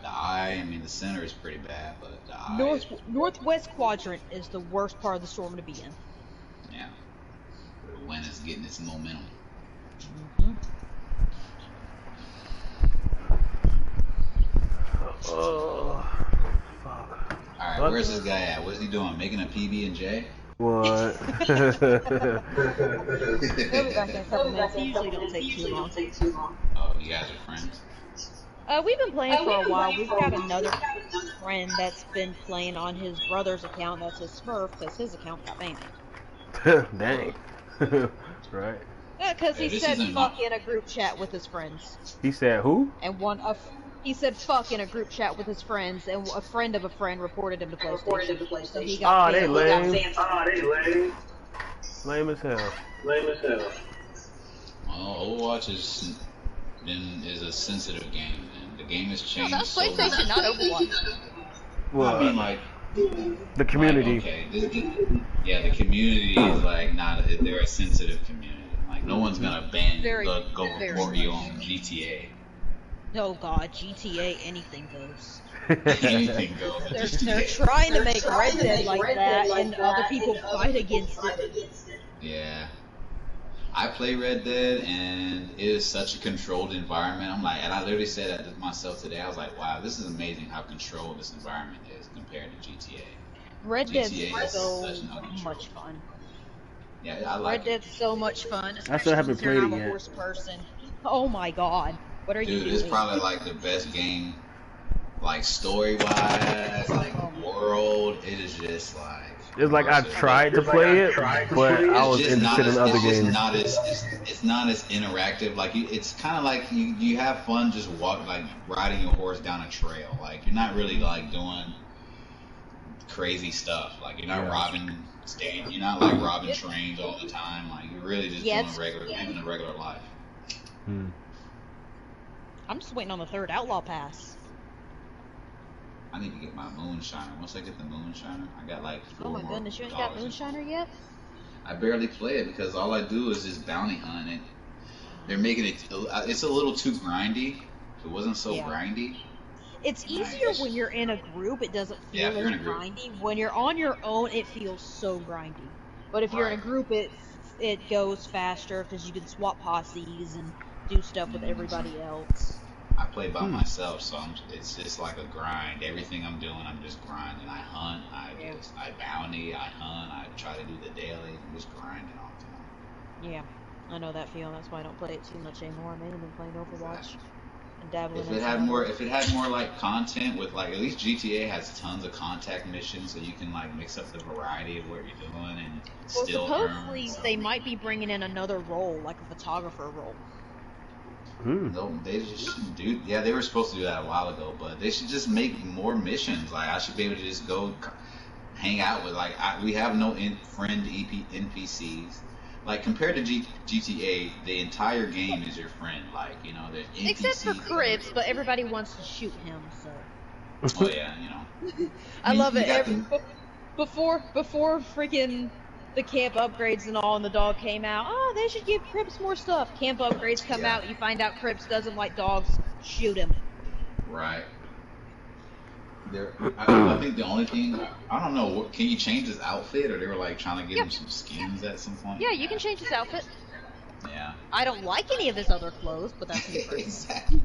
I mean, the center is pretty bad, but the eye northwest quadrant is the worst part of the storm to be in. Yeah. The wind is getting its momentum. Oh, fuck. Alright, where's this guy at? What's he doing? Making a PB&J? What? He'll be back in a couple minutes. He usually don't take too long. Oh, you guys are friends? We've been playing for a while. We've got another friend that's been playing on his brother's account. That's his Smurf, because his account got banned. Dang. That's right. Yeah, because he said fuck in a group chat with his friends. He said who? And he said fuck in a group chat with his friends, and a friend of a friend reported him to PlayStation. So he got they lame. Lame as hell. Well, Overwatch is a sensitive game, and the game has changed. No, that's PlayStation, not Overwatch. Well, I mean, like the community. Like, okay, the community is like they're a sensitive community. Like no one's gonna ban you, go report you on GTA. Oh god, GTA, anything goes. Anything goes. They're trying to make Red Dead like that, and other people fight against it. Yeah. I play Red Dead, and it is such a controlled environment. I'm like, and I literally said that to myself today. I was like, wow, this is amazing how controlled this environment is compared to GTA. Red Dead's so much fun. Yeah, I like Red Dead's so much fun. I still haven't played it I'm a yet. horse person. Oh my god. What are you doing? Dude, it's probably like the best game, like story-wise, like world, it is just like It's like I tried to play it, but I was interested in other games. It's not as interactive. Like it's kind of like you have fun just riding your horse down a trail. Like you're not really like doing crazy stuff. Like you're not you're not like robbing trains all the time. Like you're really just living a regular life. I'm just waiting on the 3rd Outlaw Pass. I need to get my Moonshiner. Once I get the Moonshiner, I got like 4 Oh my goodness, you ain't got Moonshiner yet? I barely play it because all I do is just bounty hunt it. They're making it, it's a little too grindy. If it wasn't so grindy. It's easier when you're in a group, it doesn't feel as grindy. When you're on your own, it feels so grindy. But if you're in a group, it goes faster because you can swap posses and do stuff with everybody else. I play by myself, so it's just like a grind. Everything I'm doing, I'm just grinding. I hunt, I bounty, I hunt, I try to do the daily, I'm just grinding all the time. Yeah, I know that feeling. That's why I don't play it too much anymore. I'm mainly been playing Overwatch and dabbling. If it had more like content with like, at least GTA has tons of contact missions, so you can like mix up the variety of what you're doing and still supposedly they might be bringing in another role, like a photographer role. No, they just shouldn't do. Yeah, they were supposed to do that a while ago, but they should just make more missions. Like I should be able to just go hang out with we have no friend NPCs. Like compared to GTA, the entire game is your friend. Like there's NPCs. Except for Cribs, but everybody wants to shoot him. So. Oh yeah, I love it. Before freaking the camp upgrades and all, and the dog came out. Oh, they should give Cribs more stuff. Camp upgrades come out, you find out Cribs doesn't like dogs. Shoot him. Right. I think the only thing, I don't know, can you change his outfit, or they were like trying to give him some skins at some point? Yeah, you can change his outfit. Yeah. I don't like any of his other clothes, but that's exactly.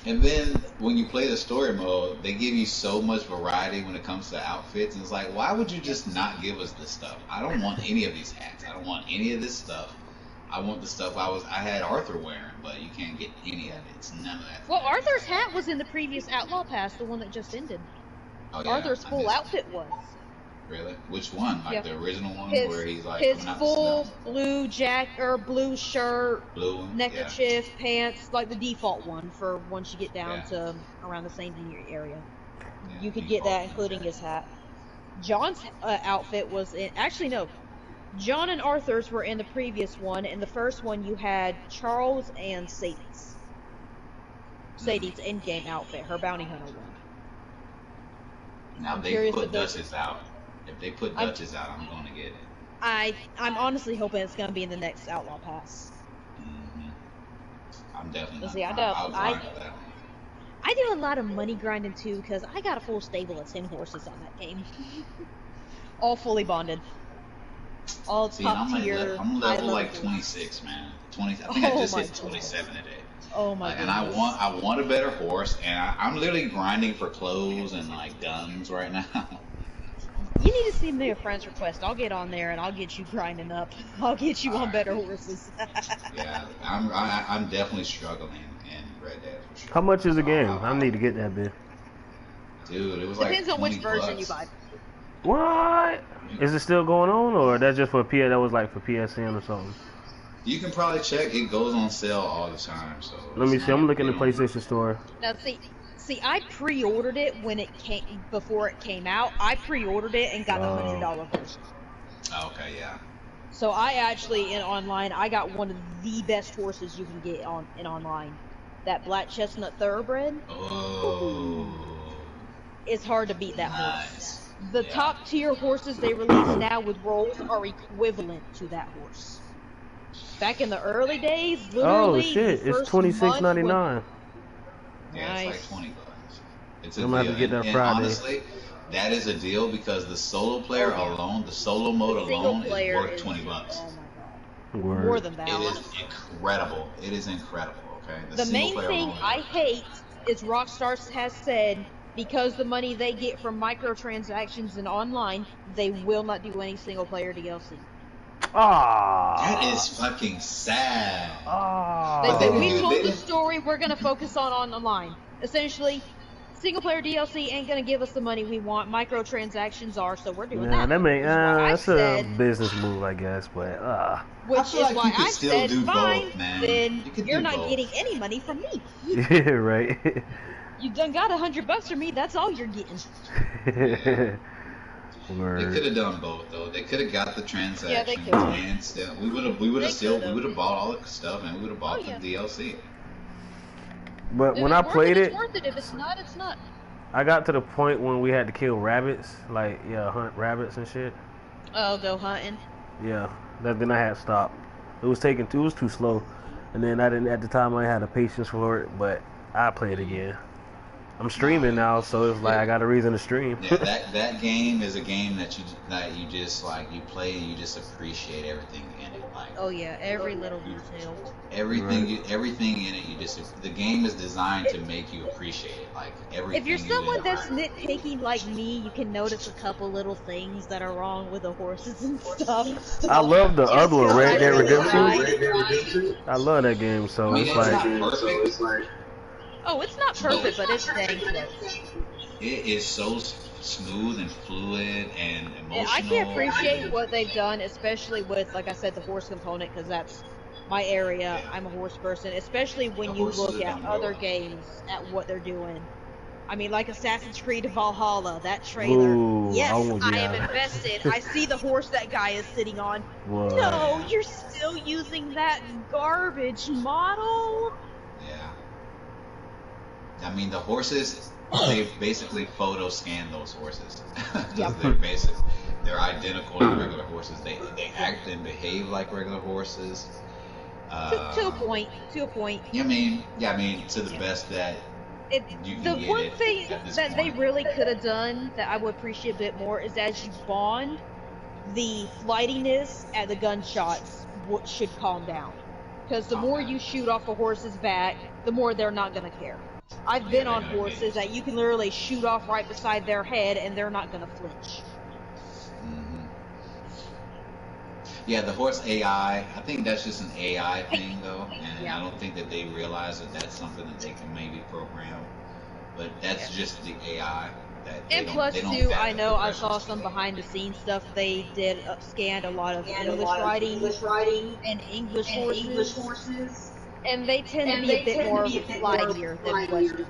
And then when you play the story mode, they give you so much variety when it comes to outfits. And it's like, why would you just not give us this stuff? I don't want any of these hats. I don't want any of this stuff. I want the stuff I had Arthur wearing, but you can't get any of it. It's none of that. Well, Arthur's hat was in the previous Outlaw Pass, the one that just ended. Oh, yeah, Arthur's full outfit was. Really? Which one? Like the original one where he's like his full blue blue shirt, neckerchief, pants, like the default one for once you get down to around the same area. Yeah, you could get that, including his hat. John's outfit was in. Actually, no. John and Arthur's were in the previous one. In the first one, you had Charles and Sadie's. Sadie's in-game outfit, her bounty hunter one. Now they put Duchess out. If they put Duchess out, I'm going to get it. I'm honestly hoping it's going to be in the next Outlaw Pass. I'm definitely. See, I do a lot of money grinding too because I got a full stable of 10 horses on that game, all fully bonded, all top tier. I'm level like 26, man. 20. I think I just hit 27 today. Oh my goodness. And I want a better horse, and I'm literally grinding for clothes and like guns right now. You need to send me a friend's request. I'll get on there and I'll get you grinding up. I'll get you on better horses. Yeah, I'm definitely struggling in Red Dead for sure. How much is the game? I need to get that bit. Dude, it was depends like on which version you buy. What? Is it still going on, or that's just for that was like for PSN or something? You can probably check. It goes on sale all the time. So let me see. I'm looking at the PlayStation Store. Now see, I pre-ordered it when it came before it came out. I pre-ordered it and got the $100 version. Okay, yeah. So I actually in online I got one of the best horses you can get in online. That black chestnut thoroughbred. Oh. It's hard to beat that horse. The top tier horses they release now with rolls are equivalent to that horse. Back in the early days, literally. Oh shit! It's $26.99. Yeah, it's like $20. It's a deal. I'm gonna have to get that Friday. Honestly, that is a deal because the solo player alone, the solo mode alone, is worth $20. Oh my god. Word. More than that. It is incredible. It is incredible. Okay. The main thing I hate is Rockstar has said because the money they get from microtransactions and online, they will not do any single player DLC. That is fucking sad. They said we told the story. We're gonna focus on online. Essentially, Single player DLC ain't gonna give us the money we want. Microtransactions are, so we're doing Nah, that. that may Which is why I that's a said, business move, I guess, but which I is feel like why you could I still said, do fine, both, man. then You could you're do not both. getting any money from me. yeah, right. You done got $100 from me. That's all you're getting. They Word. could have done both though. They could have got the transactions Yeah, they could've. and still we would could've. have bought all the stuff and we would have bought Oh, yeah. the DLC. But If when it's I worth played it's it, worth it. If it's not, it's not. I got to the point when we had to kill rabbits, like hunt rabbits and shit. Oh, go hunting. Yeah, then I had to stop. It was too slow, and then I didn't at the time I had the patience for it. But I play it again. I'm streaming now, so it's like I got a reason to stream. Yeah, that game is a game that you just like you play and you just appreciate everything in it. Like Oh yeah, every little detail. everything in it, you just the game is designed to make you appreciate it. Like everything. If you're you someone enjoy. that's nitpicky like me, you can notice a couple little things that are wrong with the horses and stuff. I love the other one, Red Dead Really Redemption. I love that game, so I mean, it's it's like not perfect. Oh, it's not perfect, but it's dang close. It is so smooth and fluid and emotional. Yeah, I can appreciate what they've done, especially with, like I said, the horse component, because that's my area. Yeah. I'm a horse person, especially when The you horses look are at done other well. games, at what they're doing. I mean, like Assassin's Creed Valhalla, that trailer. Ooh, Yes, oh, I am yeah. invested. I see the horse that guy is sitting on. what? No, you're still using that garbage model? Yeah. I mean, the horses, they basically photo scan those horses. Yep. They're identical to regular horses. They act and behave like regular horses. To a point. To a point. I mean, to the best that It, you can the get one it thing at this that they point. really could have done that I would appreciate a bit more is as you bond, the flightiness at the gunshots should calm down. Because the more you shoot off a horse's back, the more they're not going to care. I've been on horses that you can literally shoot off right beside their head and they're not going to flinch. Mhm. Yeah, the horse AI, I think that's just an AI thing though, and Yeah. I don't think that they realize that that's something that they can maybe program. But that's just the AI. That they And don't- plus, they don't too, fathom I know the I rest of saw the some stuff. behind the scenes stuff. They did scanned a lot of English riding and English horses. And they tend to be a bit more flightier than Western.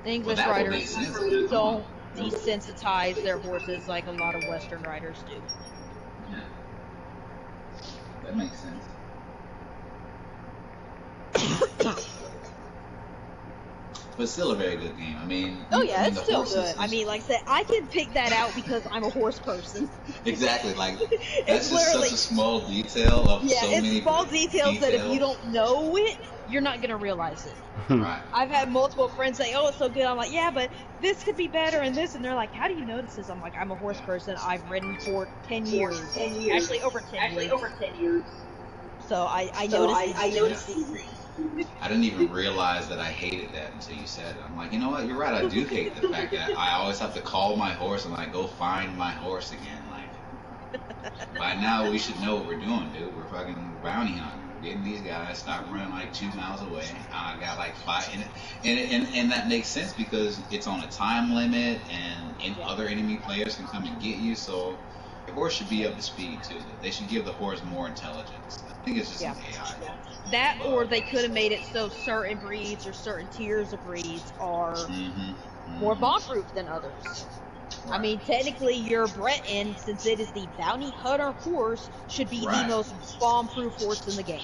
English that would riders make sense. don't desensitize their horses like a lot of Western riders do. Yeah. That makes sense. But still a very good game. I mean, Oh yeah, I mean, it's the still horses good. I mean, like I said, I can pick that out because I'm a horse person. exactly, like that's It's just literally, such a small detail of yeah, so it's many small details that if you details. don't know it, you're not gonna realize it. Right. I've had multiple friends say, "Oh, it's so good." I'm like, "Yeah, but this could be better," and this, and they're like, "How do you notice this?" I'm like, "I'm a horse person. I've ridden for 10 years. Actually, over 10 years. So I noticed these things." I didn't even realize that I hated that until you said it. I'm like, you know what? You're right. I do hate the fact that I always have to call my horse and like go find my horse again. Like, by now we should know what we're doing, dude. We're fucking bounty hunting. We're getting these guys. Stop running like 2 miles away. I got like 5, and that makes sense because it's on a time limit, and other enemy players can come and get you. So the horse should be up to speed too. They should give the horse more intelligence. I think it's just an AI. That, or they could have made it so certain breeds or certain tiers of breeds are more bomb-proof than others. I mean, technically, your Breton, since it is the bounty hunter horse, should be the most bomb-proof horse in the game.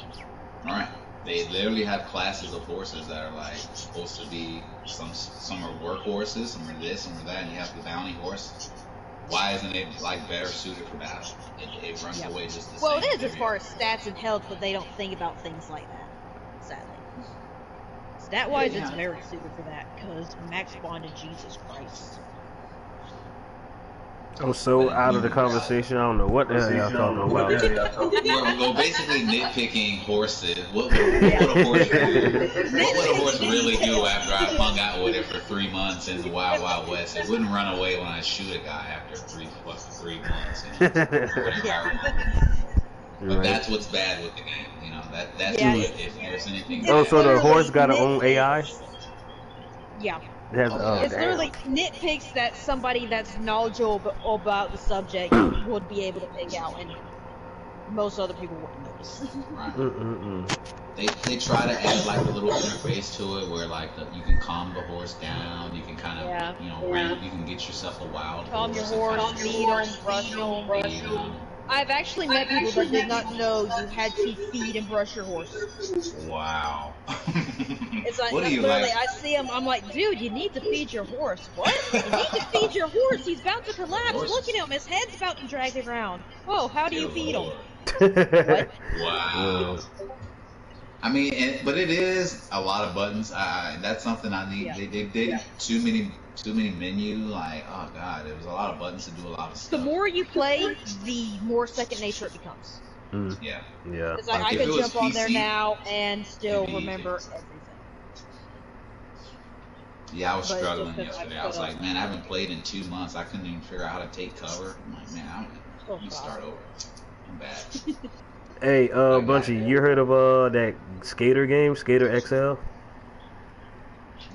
Right. They literally have classes of horses that are like supposed to be some are work horses, some are this, some are that, and you have the bounty horse. Why isn't it like better suited for battle? It runs away just the same. Well, it is as far as stats and health, but they don't think about things like that, sadly. Stat-wise, it's very suited for that, because max bonded, Jesus Christ. I'm so out of the conversation. I don't know what the hell y'all talking about. We're basically nitpicking horses. What would a horse do? What would a horse really do after I've hung out with it for 3 months in the Wild Wild West? It wouldn't run away when I shoot a guy after 3 months. You know, or whatever. But that's what's bad with the game. You know, that's what, if there's anything. Oh, so the literally horse got its own AI? Yeah. It has, Oh, oh, yeah. It's damn. literally nitpicks that somebody that's knowledgeable about the subject would be able to pick out, and most other people wouldn't notice. Right. Mm-mm-mm. They try to add like a little interface to it where like you can calm the horse down, you can kind of Yeah. you can get yourself a wild Calm your horse and horse, kind of feed them, brush them. feed 'em. I've actually met people that did not know you had to feed and brush your horse. Wow. It's like, What are you literally, like? I see them, I'm like, dude, you need to feed your horse. What? You need to feed your horse. He's about to collapse. Horse Look at is- him. His head's about to drag the ground. Whoa, how do you Good feed him? Lord. What? Wow. I mean, but it is a lot of buttons. That's something I need. Yeah. They did too many menu. Like, oh god, there was a lot of buttons to do a lot of The stuff. more you play, the more second nature it becomes. Yeah. Yeah. It's like, Like, I if could it was jump on there PC, now and still it'd be remember easy. everything. Yeah, I was But it's struggling just 'cause yesterday. I I was put like, up- man, I haven't played in 2 months. I couldn't even figure out how to take cover. I'm like, man, Oh, let me start over. I'm bad. Hey, Bunchy, you heard of that skater game, Skater XL?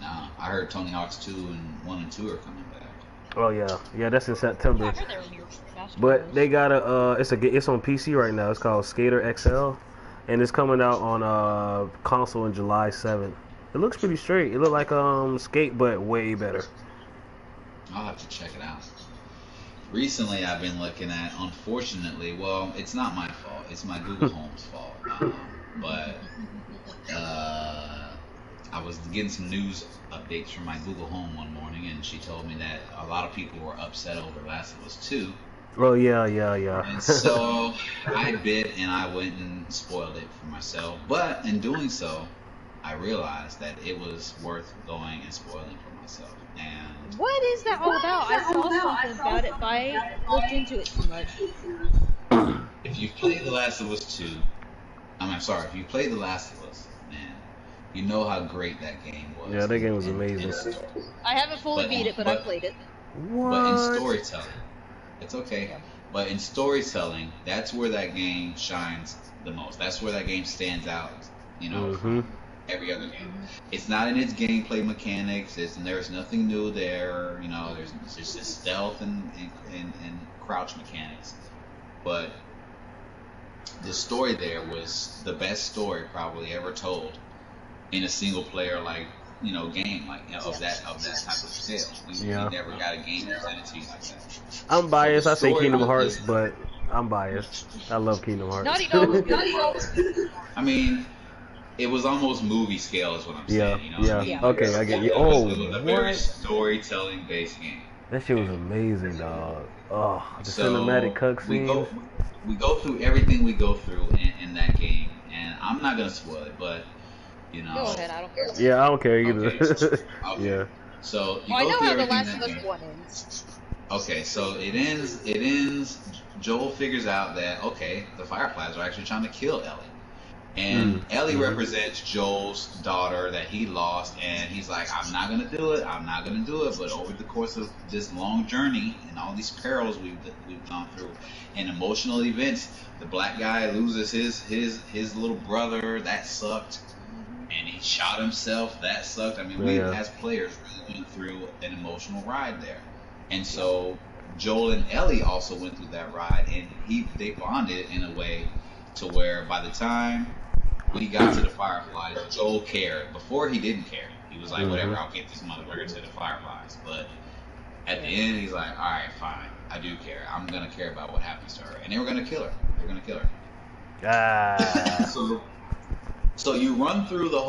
Nah, I heard Tony Hawk's 2 and 1 and 2 are coming back. Oh yeah, that's in Yeah, September. I heard they were new fast But cars. they got it's on PC right now. It's called Skater XL, and it's coming out on console on July 7th. It looks pretty straight. It looked like Skate, but way better. I'll have to check it out. Recently, I've been looking at, unfortunately, well, it's not my fault. It's my Google Home's fault. But I was getting some news updates from my Google Home one morning, and she told me that a lot of people were upset over Last of Us 2. Oh yeah. And so I bit and I went and spoiled it for myself. But in doing so, I realized that it was worth going and spoiling for myself. And What is that all about? I saw something about it, but I looked into it too much. if you've played The Last of Us 2, I'm sorry, if you played The Last of Us, man, you know how great that game was. Yeah, that game was And- amazing. and- I haven't fully But- beat it, but I but- played it. But in What? storytelling, it's okay. Yeah. But in storytelling, that's where that game shines the most. That's where that game stands out, from every other game. It's not in its gameplay mechanics. There's nothing new there. There's just stealth and crouch mechanics. But the story there was the best story probably ever told in a single player game of that type of scale. We never got a game presented to you like that. I'm biased. So the I say story Kingdom was Hearts, good. but I'm biased. I love Kingdom Hearts. Naughty Dog was good as well. I mean, it was almost movie scale, is what I'm saying. Yeah. Okay, I get you. It Oh, was a very what? storytelling based game. That shit was amazing, dog. Oh, the So cinematic we cutscenes. go through everything we go through in that game, and I'm not gonna spoil it, but Go ahead, I don't care. Yeah, I don't care either. Okay. Yeah. So you Well, I go know through how The everything Last in of that Us game. 1 ends. Okay, so it ends. Joel figures out that the Fireflies are actually trying to kill Ellie, and Ellie represents Joel's daughter that he lost, and he's like, I'm not gonna do it. But over the course of this long journey and all these perils we've gone through, and emotional events, the black guy loses his little brother. That sucked. And he shot himself. That sucked. I mean, we as players really went through an emotional ride there. And so Joel and Ellie also went through that ride, and they bonded in a way to where by the time we got to the Fireflies, Joel cared. Before he didn't care. He was like, whatever, I'll get this motherfucker to the Fireflies. But at the end, he's like, all right, fine, I do care. I'm gonna care about what happens to her, and they were gonna kill her. So you run through the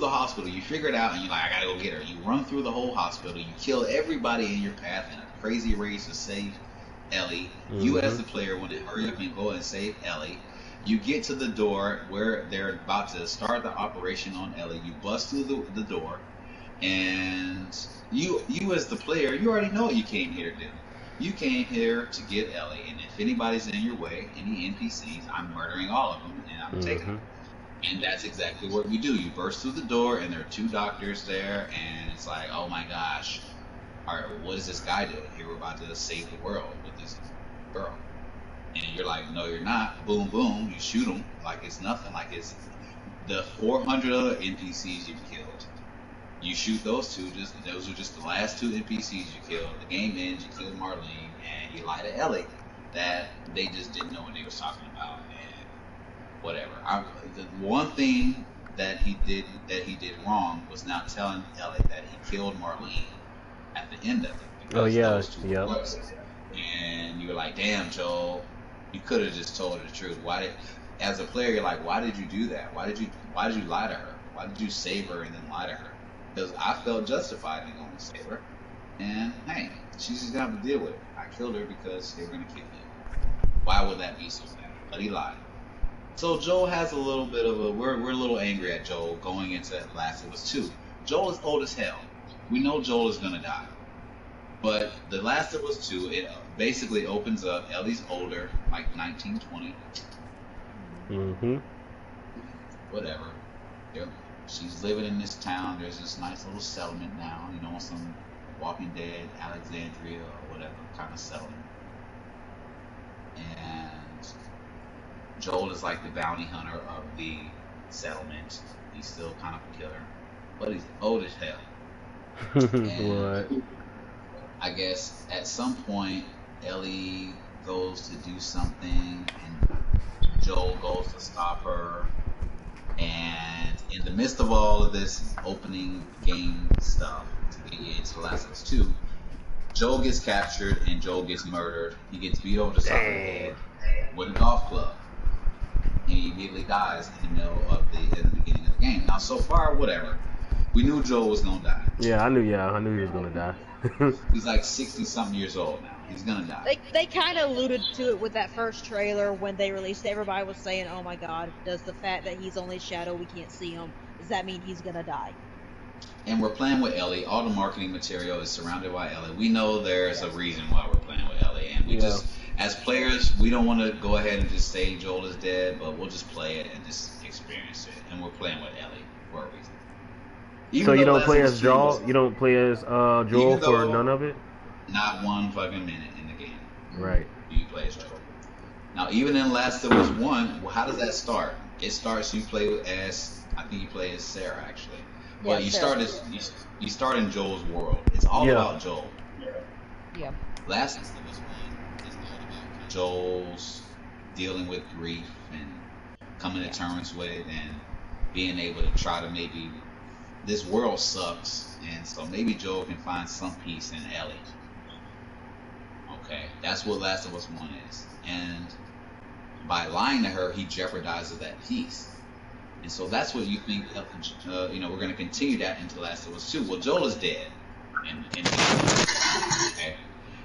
hospital, you figure it out, and you're like, I gotta go get her. You run through the whole hospital, you kill everybody in your path in a crazy race to save Ellie. You as the player want to hurry up and go and save Ellie. You get to the door where they're about to start the operation on Ellie. You bust through the door, and you as the player, you already know what you came here to do. You came here to get Ellie, and if anybody's in your way, any NPCs, I'm murdering all of them, and I'm taking them. And that's exactly what we do. You burst through the door, and there are 2 doctors there, and it's like, oh my gosh, all right, what is this guy doing here? We're about to save the world with this girl. And you're like, no, you're not. Boom, boom, you shoot them like it's nothing. Like it's the 400 other NPCs you've killed. You shoot those two. Those are just the last two NPCs you killed. The game ends. You kill Marlene, and you lie to Ellie that they just didn't know what they was talking about, and whatever. The one thing that he did wrong was not telling Ellie that he killed Marlene at the end of it. Oh Because yeah, those two were yeah. close. And you're like, damn, Joel, you could have just told her the truth. As a player, you're like, why did you do that? Why did you lie to her? Why did you save her and then lie to her? Because I felt justified in going to save her. And hey, she's just gonna have to deal with it. I killed her because they were gonna kill me. Why would that be so bad? But he lied. So Joel has a little bit of we're a little angry at Joel going into Last of Us 2. Joel is old as hell. We know Joel is gonna die. But The Last of Us 2, it basically opens up. Ellie's older, like 19, 20. Mm-hmm. Whatever. Yep. She's living in this town. There's this nice little settlement now, you know, some Walking Dead, Alexandria, or whatever kind of settlement. And Joel is like the bounty hunter of the settlement. He's still kind of a killer, but he's old as hell. What? I guess at some point Ellie goes to do something and Joel goes to stop her, and in the midst of all of this opening game stuff to get you into The Last of Us 2, Joel gets captured and Joel gets murdered. He gets beat over the side of the head with a golf club, and he immediately dies in the beginning of the game. Now so far, whatever. We knew Joel was gonna die. Yeah, I knew he was gonna die. He's like 60-something years old now. He's gonna die. They kind of alluded to it with that first trailer when they released it. Everybody was saying, "Oh my God, does the fact that he's only a shadow, we can't see him, does that mean he's gonna die?" And we're playing with Ellie. All the marketing material is surrounded by Ellie. We know there's a reason why we're playing with Ellie, and we just, as players, we don't want to go ahead and just say Joel is dead, but we'll just play it and just experience it. And we're playing with Ellie for a reason. So you don't play as Joel? You don't play as Joel for none of it? Not one fucking minute in the game. Right. You play as Joel. Now, even in Last of Us 1, how does that start? It starts, you play as, I think you play as Sarah, actually. Yeah, But you Sarah. you start in Joel's world. It's all about Joel. Yeah. Last of Us 1 is all about Joel's dealing with grief and coming to terms with it and being able to try to maybe, this world sucks, and so maybe Joel can find some peace in Ellie. Okay, that's what Last of Us 1 is. And by lying to her, he jeopardizes that peace. And so that's what you think, we're going to continue that into Last of Us 2. Well, Joel is dead. Okay.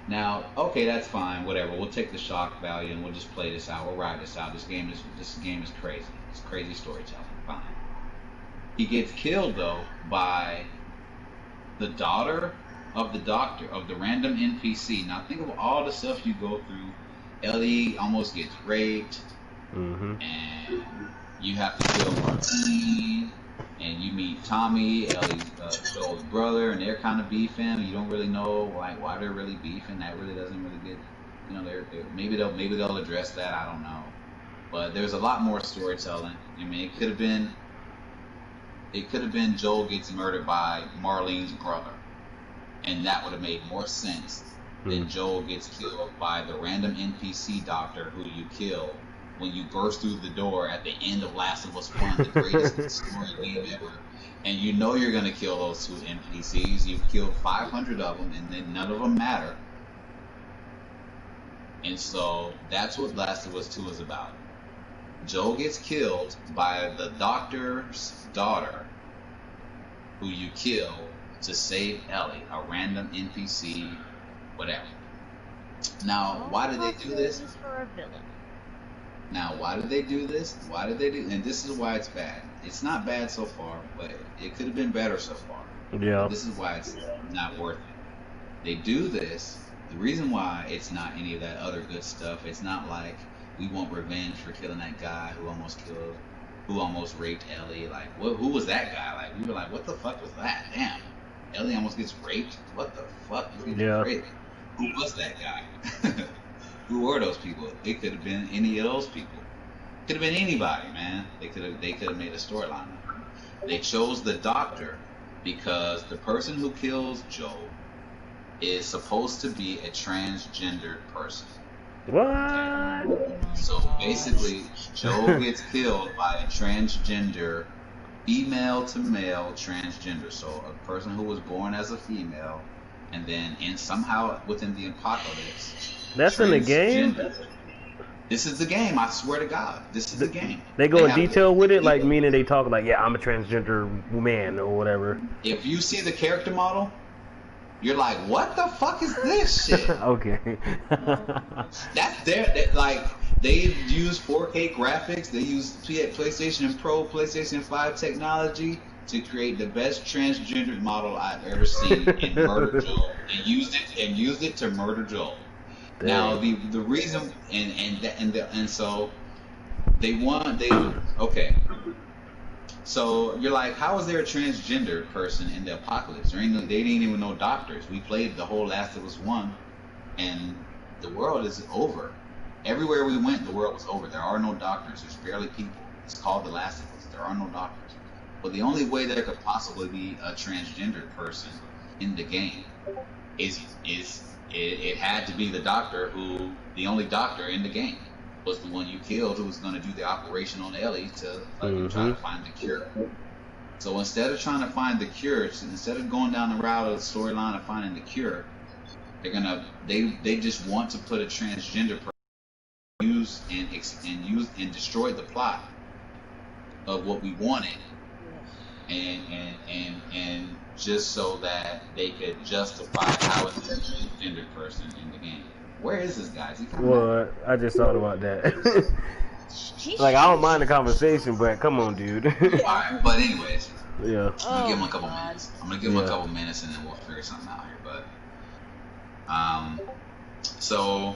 Now, okay, that's fine, whatever. We'll take the shock value and we'll just play this out. We'll ride this out. This game is crazy. It's crazy storytelling. Fine. He gets killed, though, by the daughter of the doctor, of the random NPC. Now, think of all the stuff you go through. Ellie almost gets raped, and you have to kill Marlene, and you meet Tommy, Joel's brother, and they're kind of beefing. You don't really know why they're really beefing. That really doesn't really get, maybe they'll address that. I don't know, but there's a lot more storytelling. I mean, it could have been Joel gets murdered by Marlene's brother, and that would have made more sense than Joel gets killed by the random NPC doctor who you kill when you burst through the door at the end of Last of Us 1, the greatest story game ever. And you know you're going to kill those two NPCs. You've killed 500 of them, and then none of them matter. And so that's what Last of Us 2 is about. Joel gets killed by the doctor's daughter, who you kill to save Ellie, a random NPC, whatever. Now, why did they do this? For a villain. Now, why did they do this? And this is why it's bad. It's not bad so far, but it could have been better so far. Yeah. This is why it's not worth it. They do this. The reason why it's not any of that other good stuff, it's not like we want revenge for killing that guy who almost raped Ellie. Like, who was that guy? Like, we were like, what the fuck was that? Damn. Ellie almost gets raped? What the fuck? Who was that guy? Who were those people? It could have been any of those people. Could have been anybody, man. They could have made a storyline. They chose the doctor because the person who kills Joe is supposed to be a transgendered person. What? So basically, Joe gets killed by a transgender, female to male transgender. So a person who was born as a female, and then somehow within the apocalypse. That's in the game? This is the game. I swear to God, this is the game. They go in detail with it, like meaning they talk like, yeah, I'm a transgender man or whatever. If you see the character model, you're like, what the fuck is this shit? Okay. That's like, they use 4K graphics. They use PlayStation Pro, PlayStation 5 technology to create the best transgender model I've ever seen in Murder Joel, and used it to murder Joel. Dang. Now the reason and so okay. So you're like, how is there a transgender person in the apocalypse? They didn't even know doctors. We played the whole Last of Us 1, and the world is over. Everywhere we went, the world was over. There are no doctors. There's barely people. It's called The Last of Us. There are no doctors. But the only way there could possibly be a transgender person in the game is it had to be the doctor the only doctor in the game was the one you killed, who was going to do the operation on Ellie to try to find the cure. So instead of trying to find the cure, instead of going down the route of the storyline of finding the cure, they just want to put a transgender person use and destroy the plot of what we wanted, and just so that they could justify how it's a transgender person in the game. Where is this guy? Is he coming out? I just thought about that. Like, I don't mind the conversation, but come on, dude. Alright, but anyways. Yeah. I'm gonna give him a couple minutes. I'm gonna give him a couple minutes, and then we'll figure something out here. But so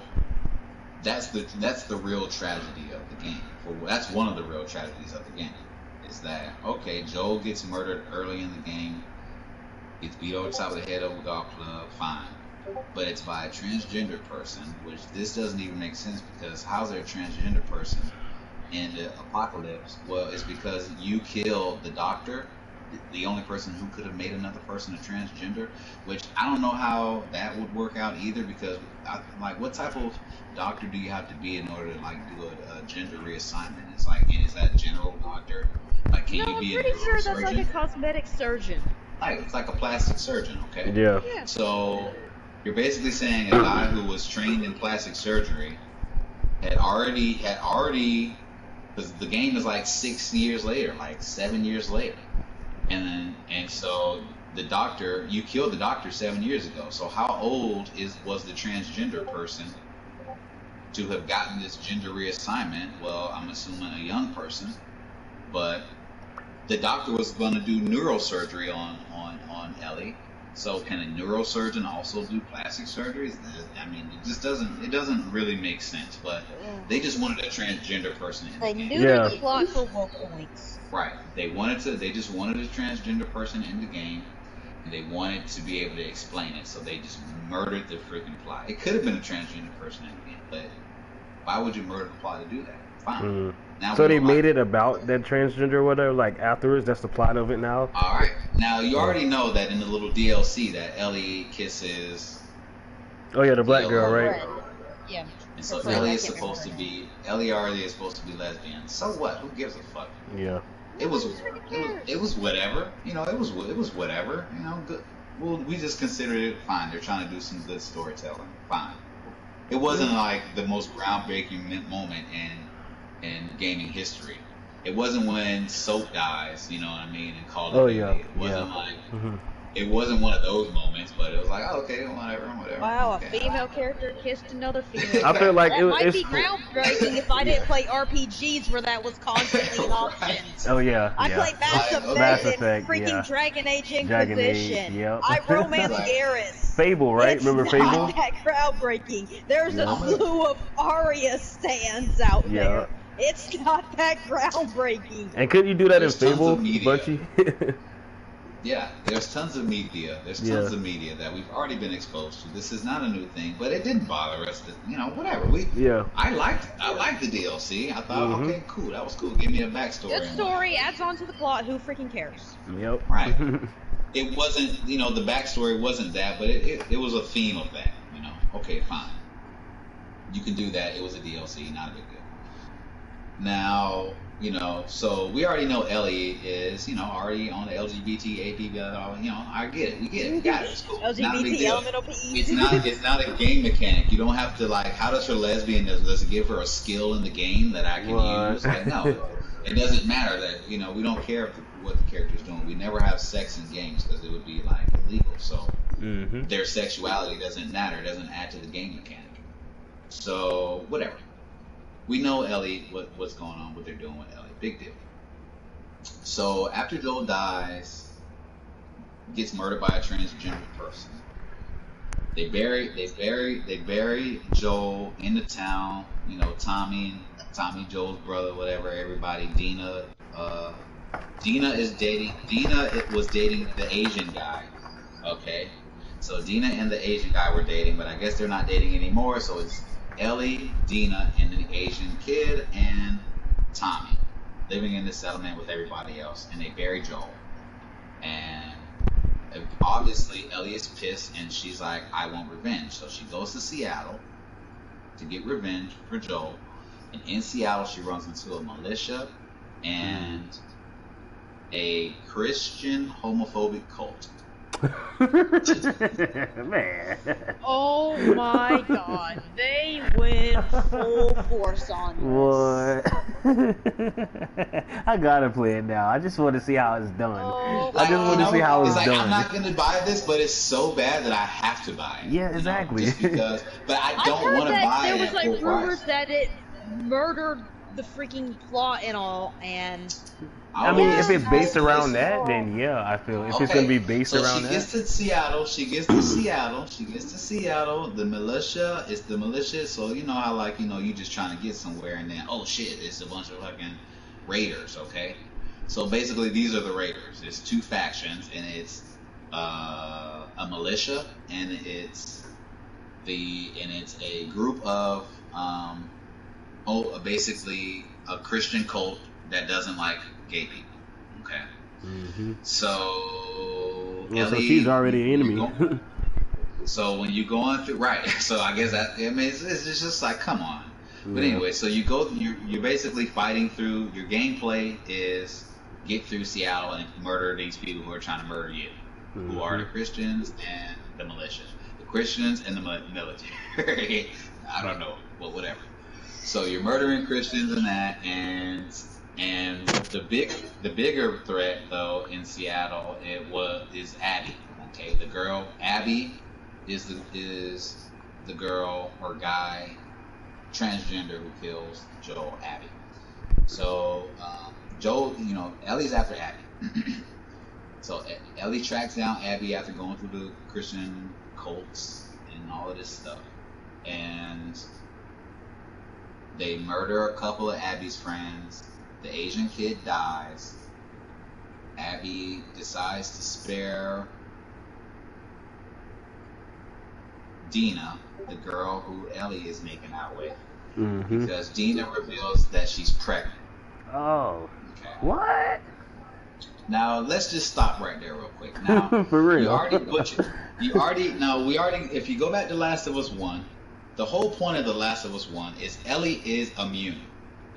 that's the real tragedy of the game. That's one of the real tragedies of the game. Is that, okay, Joel gets murdered early in the game, gets beat over the top of the head over a golf club, fine. But it's by a transgender person, which this doesn't even make sense, because how's there a transgender person in the apocalypse? Well, it's because you killed the doctor, the only person who could have made another person a transgender, which I don't know how that would work out either, because what type of doctor do you have to be in order to do a gender reassignment? It's like, is that general doctor? Like, can you be I'm pretty sure that's like a cosmetic surgeon. It's like a plastic surgeon, okay? Yeah. So you're basically saying a guy who was trained in plastic surgery had already, because the game is like 6 years later, like 7 years later, and so the doctor, you killed the doctor 7 years ago. So how old was the transgender person to have gotten this gender reassignment? Well, I'm assuming a young person, but the doctor was going to do neurosurgery on Ellie. So can a neurosurgeon also do plastic surgeries? I mean, it doesn't really make sense. But they just wanted a transgender person in the game. They neutered the plot for woke points. Right. They just wanted a transgender person in the game, and they wanted to be able to explain it. So they just murdered the freaking plot. It could have been a transgender person in the game, but why would you murder the plot to do that? Fine. Now so they made it about that transgender or whatever, like afterwards, that's the plot of it now? Alright. Now, you already know that in the little DLC that Ellie kisses... Oh yeah, the black girl, right? Yeah. And so Ellie is supposed to be... Ellie already is supposed to be lesbian. So what? Who gives a fuck? Yeah. It was whatever. You know, it was whatever. You know, good. Well, we just considered it fine. They're trying to do some good storytelling. Fine. It wasn't like the most groundbreaking moment in gaming history. It wasn't when Soap dies, you know what I mean, and Call of Duty. It wasn't it wasn't one of those moments, but it was like, oh, okay, whatever. Wow, okay. A female character kissed another female. I feel like that might be groundbreaking if I didn't play RPGs where that was constantly an option. Oh yeah. I played Mass Effect and freaking Dragon Age Inquisition. I romanced Garrus. Fable, right? Remember Fable? Not that groundbreaking. There's a slew of Arya stands out there. It's not that groundbreaking. And couldn't you do that in Fable, Bunchy? Yeah, there's tons of media. There's tons of media that we've already been exposed to. This is not a new thing, but it didn't bother us. Whatever. I liked the DLC. I thought, okay, cool. That was cool. Give me a backstory. Good story adds on to the plot. Who freaking cares? Yep. Right. it wasn't, you know, the backstory wasn't that, but it was a theme of that, you know. Okay, fine. You can do that. It was a DLC, not a big deal. Now, you know, so we already know Ellie is, you know, already on the LGBT, AP, blah, blah, blah, you know, I get it. We get it. We got it. It's cool. It's not a big LGBT deal. elemental PE. It's not a game mechanic. You don't have to, like, how does her lesbian, does it give her a skill in the game that I can use? Like, no. It doesn't matter that, you know, we don't care what the character's doing. We never have sex in games because it would be, like, illegal. So their sexuality doesn't matter. It doesn't add to the game mechanic. So, whatever. We know Ellie, what's going on, what they're doing with Ellie. Big deal. So, after Joel dies, gets murdered by a transgender person. They bury Joel in the town. You know, Tommy, Joel's brother, whatever, everybody. Dina was dating the Asian guy. Okay. So Dina and the Asian guy were dating, but I guess they're not dating anymore, so it's Ellie, Dina, and an Asian kid, and Tommy living in the settlement with everybody else, and they bury Joel. And obviously Ellie is pissed, and she's like, I want revenge. So she goes to Seattle to get revenge for Joel. And in Seattle, she runs into a militia and a Christian homophobic cult. Man. Oh my god, they went full force on this. What? I gotta play it now. I just want to see how it's done. Oh, I just want to see how it's like, done. I'm not gonna buy this, but it's so bad that I have to buy it. Yeah, exactly. You know, just because, but I don't heard want to that buy there it was at like full rumors price. that it murdered the freaking plot and all, and I mean, if it's based around that, then yeah, I feel if it's gonna be based around she gets to Seattle. The militia, it's the militia. So you know how, like, you know, you just trying to get somewhere, and then oh shit, it's a bunch of fucking raiders. Okay, so basically these are the raiders. It's two factions, and it's a militia, and it's a group of basically a Christian cult that doesn't like gay people. Okay. So Well, so Ellie, she's already an enemy. so when you go on through, right? So I guess that, I mean, it's just like, come on. But anyway, so you're basically fighting through. Your gameplay is get through Seattle and murder these people who are trying to murder you, who are the Christians and the militia. The Christians and the military. I don't know, but whatever. So you're murdering Christians and that, and the bigger threat though in Seattle is Abby. Okay, the girl Abby is the girl or guy transgender who kills Joel. Abby. So Joel, you know, Ellie's after Abby. So Ellie tracks down Abby after going through the Christian cults and all of this stuff, and they murder a couple of Abby's friends. The Asian kid dies. Abby decides to spare Dina, the girl who Ellie is making out with, because Dina reveals that she's pregnant. Oh. Okay. What? Now let's just stop right there real quick. Now, for real. you already butchered. If you go back to Last of Us 1, the whole point of The Last of Us 1 is Ellie is immune.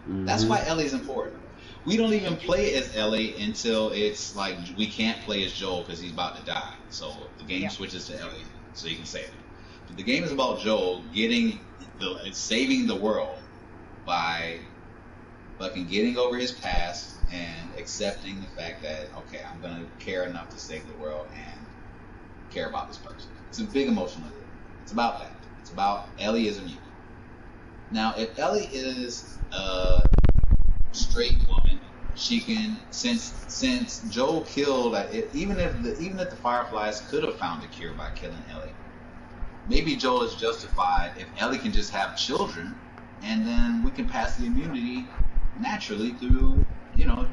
That's why Ellie's important. We don't even play as Ellie until it's like we can't play as Joel because he's about to die. So the game switches to Ellie, so you can save it. But the game is about Joel saving the world by fucking getting over his past and accepting the fact that, okay, I'm gonna care enough to save the world and care about this person. It's a big emotional thing. It's about that. It's about Ellie is immune. Now, if Ellie is a straight woman, she can, since Joel killed, even if the Fireflies could have found a cure by killing Ellie, maybe Joel is justified if Ellie can just have children, and then we can pass the immunity naturally through, you know,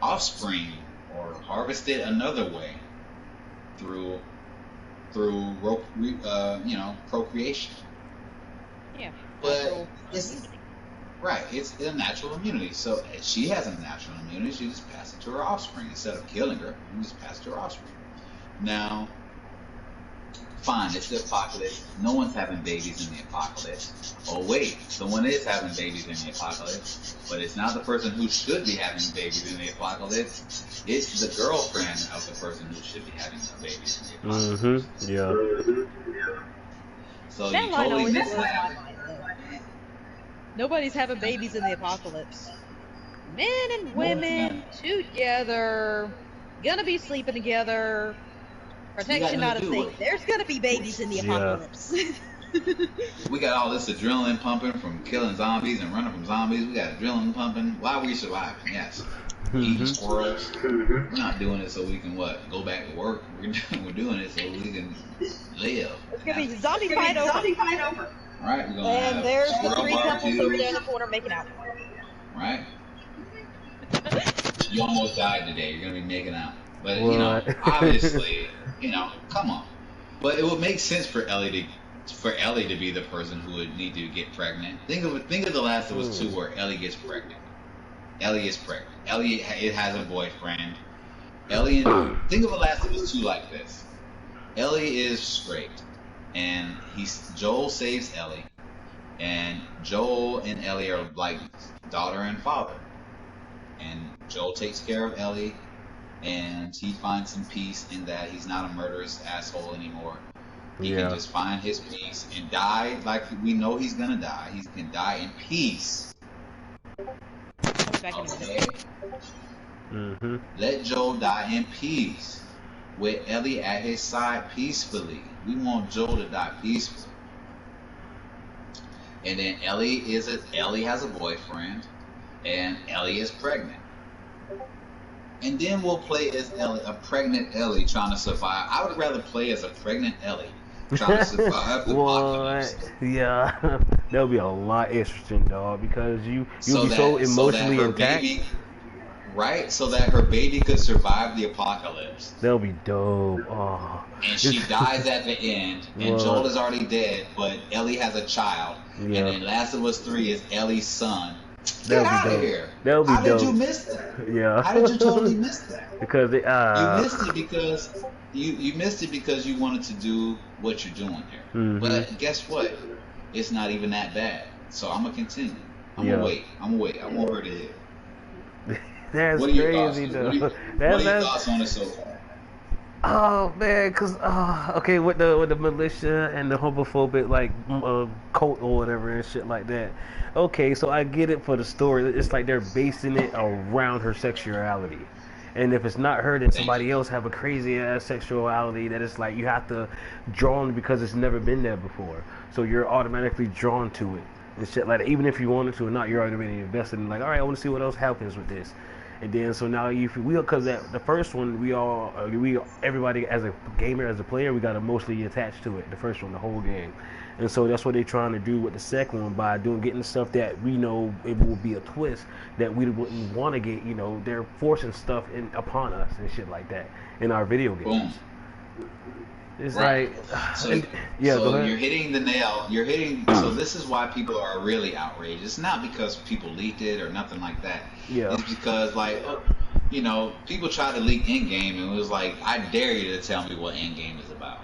offspring, or harvest it another way through procreation. yeah. But Right, it's a natural immunity. So she has a natural immunity. She just passes it to her offspring instead of killing her. You just pass it to her offspring. Now, fine, it's the apocalypse. No one's having babies in the apocalypse. Oh wait, someone is having babies in the apocalypse, but it's not the person who should be having babies in the apocalypse. It's the girlfriend of the person who should be having babies in the apocalypse. Yeah. So That you line totally always missed blows my that. mind, though. Nobody's having babies in the apocalypse. Men and women together, gonna be sleeping together. Protection not a thing. There's gonna be babies in the apocalypse. We got all this adrenaline pumping from killing zombies and running from zombies. We got adrenaline pumping. Why are we surviving? Yes. Eating squirrels. We're not doing it so we can what? Go back to work. We're doing it so we can live. It's gonna be zombie fight over. Right? We're gonna And have there's the squirrel three couples barbecues. over there in the corner making out. Right? You almost died today. You're gonna be making out. But you know, obviously, you know, come on. But it would make sense for Ellie to be the person who would need to get pregnant. Think of The Last of Us 2 where Ellie gets pregnant. Ellie is pregnant. Ellie has a boyfriend. Think of The Last of Us 2 like this. Ellie is straight, and Joel saves Ellie, and Joel and Ellie are like daughter and father. And Joel takes care of Ellie, and he finds some peace in that he's not a murderous asshole anymore. He can just find his peace and die like we know he's gonna die. He can die in peace. Okay? Let Joel die in peace with Ellie at his side peacefully. We want Joel to die peacefully. And then Ellie has a boyfriend, and Ellie is pregnant. And then we'll play as Ellie, a pregnant Ellie trying to survive. I would rather play as a pregnant Ellie trying to survive the apocalypse. Yeah, that'll be a lot interesting, dog, because you'll be so emotionally intact. Baby, right? So that her baby could survive the apocalypse. That'll be dope. Oh. And she dies at the end, and Joel is already dead, but Ellie has a child. And then Last of Us 3 is Ellie's son. Get out of here. That'll be How dope. did you miss that? Yeah. How did you totally miss that? Because you missed it because you missed it because you wanted to do what you're doing here. But guess what? It's not even that bad. So I'm gonna continue. I'm gonna wait. I want her to hit. That's what are your crazy, thoughts? though. What are your thoughts on it so far? Oh man, cause okay, with the militia and the homophobic like cult or whatever and shit like that. Okay, so I get it for the story. It's like they're basing it around her sexuality, and if it's not her, then somebody else have a crazy ass sexuality that it's like you have to drawn because it's never been there before. So you're automatically drawn to it and shit like that. Even if you wanted to or not, you're already invested in like, all right, I want to see what else happens with this. And then so now because the first one everybody as a gamer, as a player, we got emotionally attached to it. The first one, the whole game, and so that's what they're trying to do with the second one by getting the stuff that we know it will be a twist that we wouldn't want to get. You know, they're forcing stuff upon us and shit like that in our video games. Boom. It's right. like, so go ahead. You're hitting the nail. So this is why people are really outraged. It's not because people leaked it or nothing like that. Yeah. It's because people try to leak Endgame and it was like, I dare you to tell me what Endgame is about.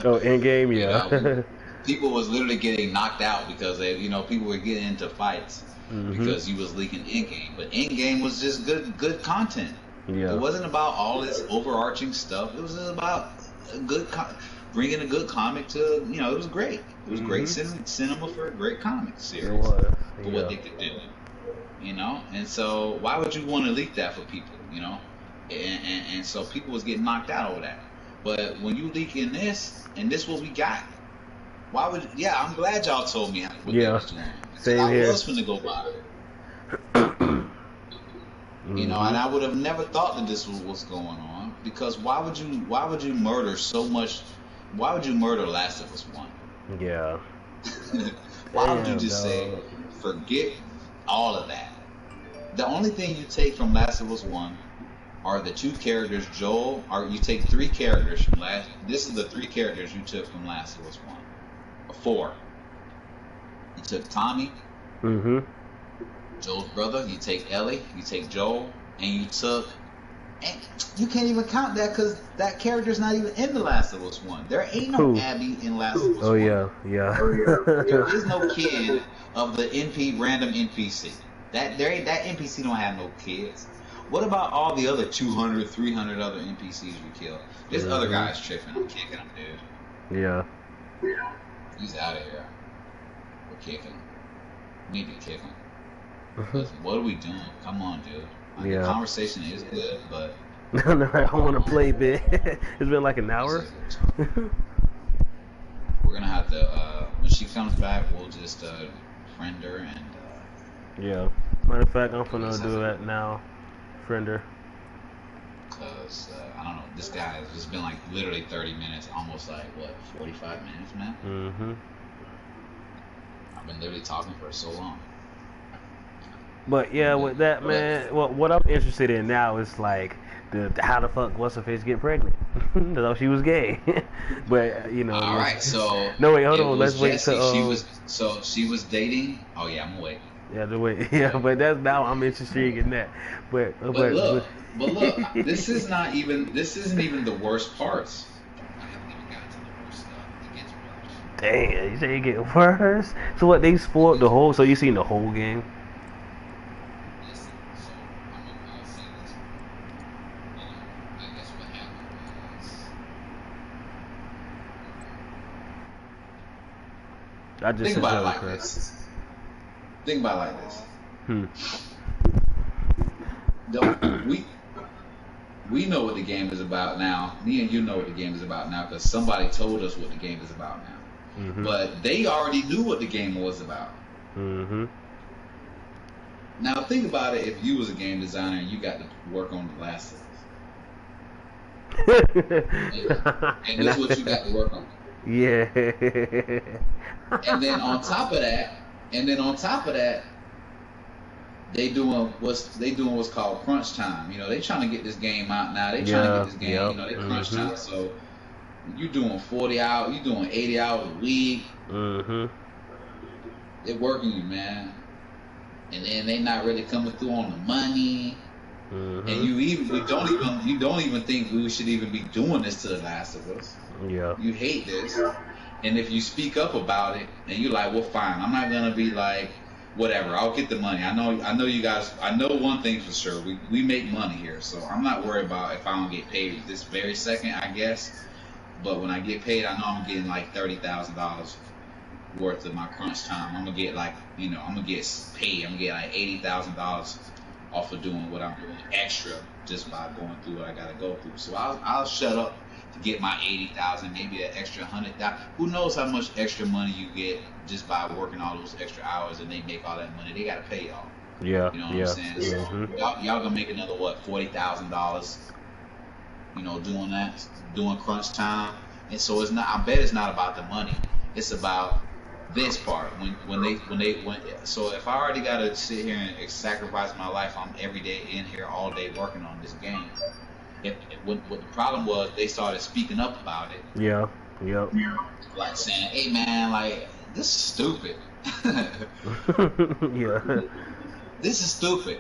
Oh, Endgame, yeah. People was literally getting knocked out because people were getting into fights because you was leaking Endgame. But Endgame was just good content. Yeah. It wasn't about all this overarching stuff. It was just about bringing a good comic to, it was great. It was great cinema for a great comic series. It was. For what they could do. And so why would you want to leak that for people, And so people was getting knocked out over that. But when you leak in this, and this what we got, why would, I'm glad y'all told me what they was doing. Same here. I was finna go by it. And I would have never thought that this was what's going on, because why would you murder so much? Why would you murder Last of Us 1? Yeah. Why would you just say, forget all of that? The only thing you take from Last of Us 1 are the two characters, Joel, or you take three characters from this is the three characters you took from Last of Us 1. Or 4. You took Tommy, Mm-hmm. Joel's brother. You take Ellie. You take Joel, and you took. And you can't even count that because that character's not even in The Last of Us 1. There ain't no Who? Abby in Last of Us 1. Oh yeah, yeah. There is no kid of the random NPC. That NPC don't have no kids. What about all the other 200, 300 other NPCs you killed? This other guy's tripping. I'm kicking him, dude. Yeah. He's out of here. We're kicking him. We need to kick him. What are we doing? Come on, dude. Yeah. The conversation is good, but No, I don't want to play, man. It's been like an hour. We're gonna have to when she comes back, we'll just friend her and Yeah. Matter of fact, I'm gonna do that now. Friend her. Cause I don't know, this guy has just been like literally 30 minutes, almost like what, 45 minutes, man. Mm-hmm. I've been literally talking for so long. But yeah, with that, man, well, what I'm interested in now is like how the fuck what's her face get pregnant? Though she was gay, but you know. All right, so no wait, hold on. Let's wait till she was dating. Oh yeah, I'm gonna wait. Yeah, the way. Yeah, but that's now I'm interested in that. But look, this isn't even the worst parts. I haven't even gotten to the worst stuff. It gets worse. Damn, you say it get worse? So what? They spoiled the whole. So you seen the whole game? Listen, so I'll say this. I guess what happened was. I just Think about it like Chris. this. Think about it like this. We know what the game is about now. Me and you know what the game is about now because somebody told us what the game is about now. Mm-hmm. But they already knew what the game was about. Mm-hmm. Now think about it if you was a game designer and you got to work on The Last of Us. and this is what you got to work on. Yeah. And then on top of that, they doing what's called crunch time. You know, they trying to get this game out now. They trying to get this game. Yep. You know, they crunch time. So you doing 40 hours, you doing 80 hours a week. Mm-hmm. They're working you, man. And then they not really coming through on the money. Mm-hmm. And you don't even think we should even be doing this to The Last of Us. Yeah. You hate this. And if you speak up about it, and you're like, well, fine, I'm not gonna be like, whatever, I'll get the money. I know you guys. I know one thing for sure. We make money here, so I'm not worried about if I don't get paid this very second, I guess. But when I get paid, I know I'm getting like $30,000 worth of my crunch time. I'm gonna get like, I'm gonna get paid. I'm gonna get like $80,000 off of doing what I'm doing extra just by going through what I gotta go through. So I'll shut up to get my 80,000, maybe an extra 100,000. Who knows how much extra money you get just by working all those extra hours, and they make all that money. They gotta pay y'all. Yeah. You know what I'm saying? So y'all gonna make another $40,000. Doing that, doing crunch time. And so it's not. I bet it's not about the money. It's about this part. So if I already gotta sit here and sacrifice my life, I'm every day in here all day working on this game. What the problem was, they started speaking up about it. Yeah. Yep. Like saying, "Hey man, like this is stupid." Yeah. This is stupid.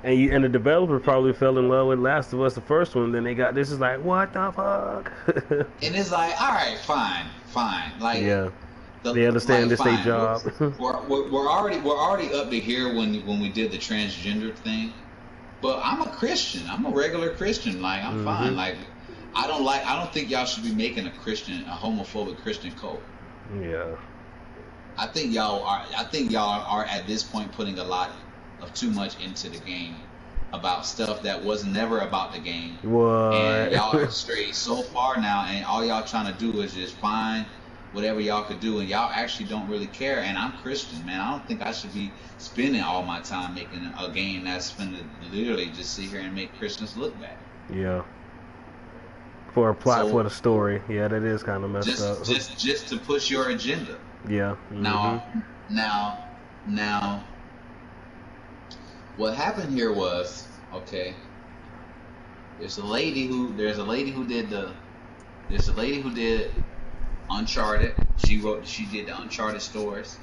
And the developer probably fell in love with Last of Us, the first one. Then they got this is like, what the fuck? And it's like, all right, fine. Like, yeah. They understand this their job. We're already up to here when we did the transgender thing. But I'm a Christian. I'm a regular Christian. Like, I'm fine. Like, I don't think y'all should be making a homophobic Christian cult. Yeah. I think y'all are at this point putting a lot of too much into the game about stuff that was never about the game. What? And y'all are strayed so far now, and all y'all trying to do is just find whatever y'all could do, and y'all actually don't really care. And I'm Christian, man. I don't think I should be spending all my time making a game that's finna literally just sit here and make Christians look bad. Yeah. For a plot for the story. Yeah, that is kind of messed up. Just to push your agenda. Yeah. Now, what happened here was, okay, there's a lady who did Uncharted. She did the Uncharted stories.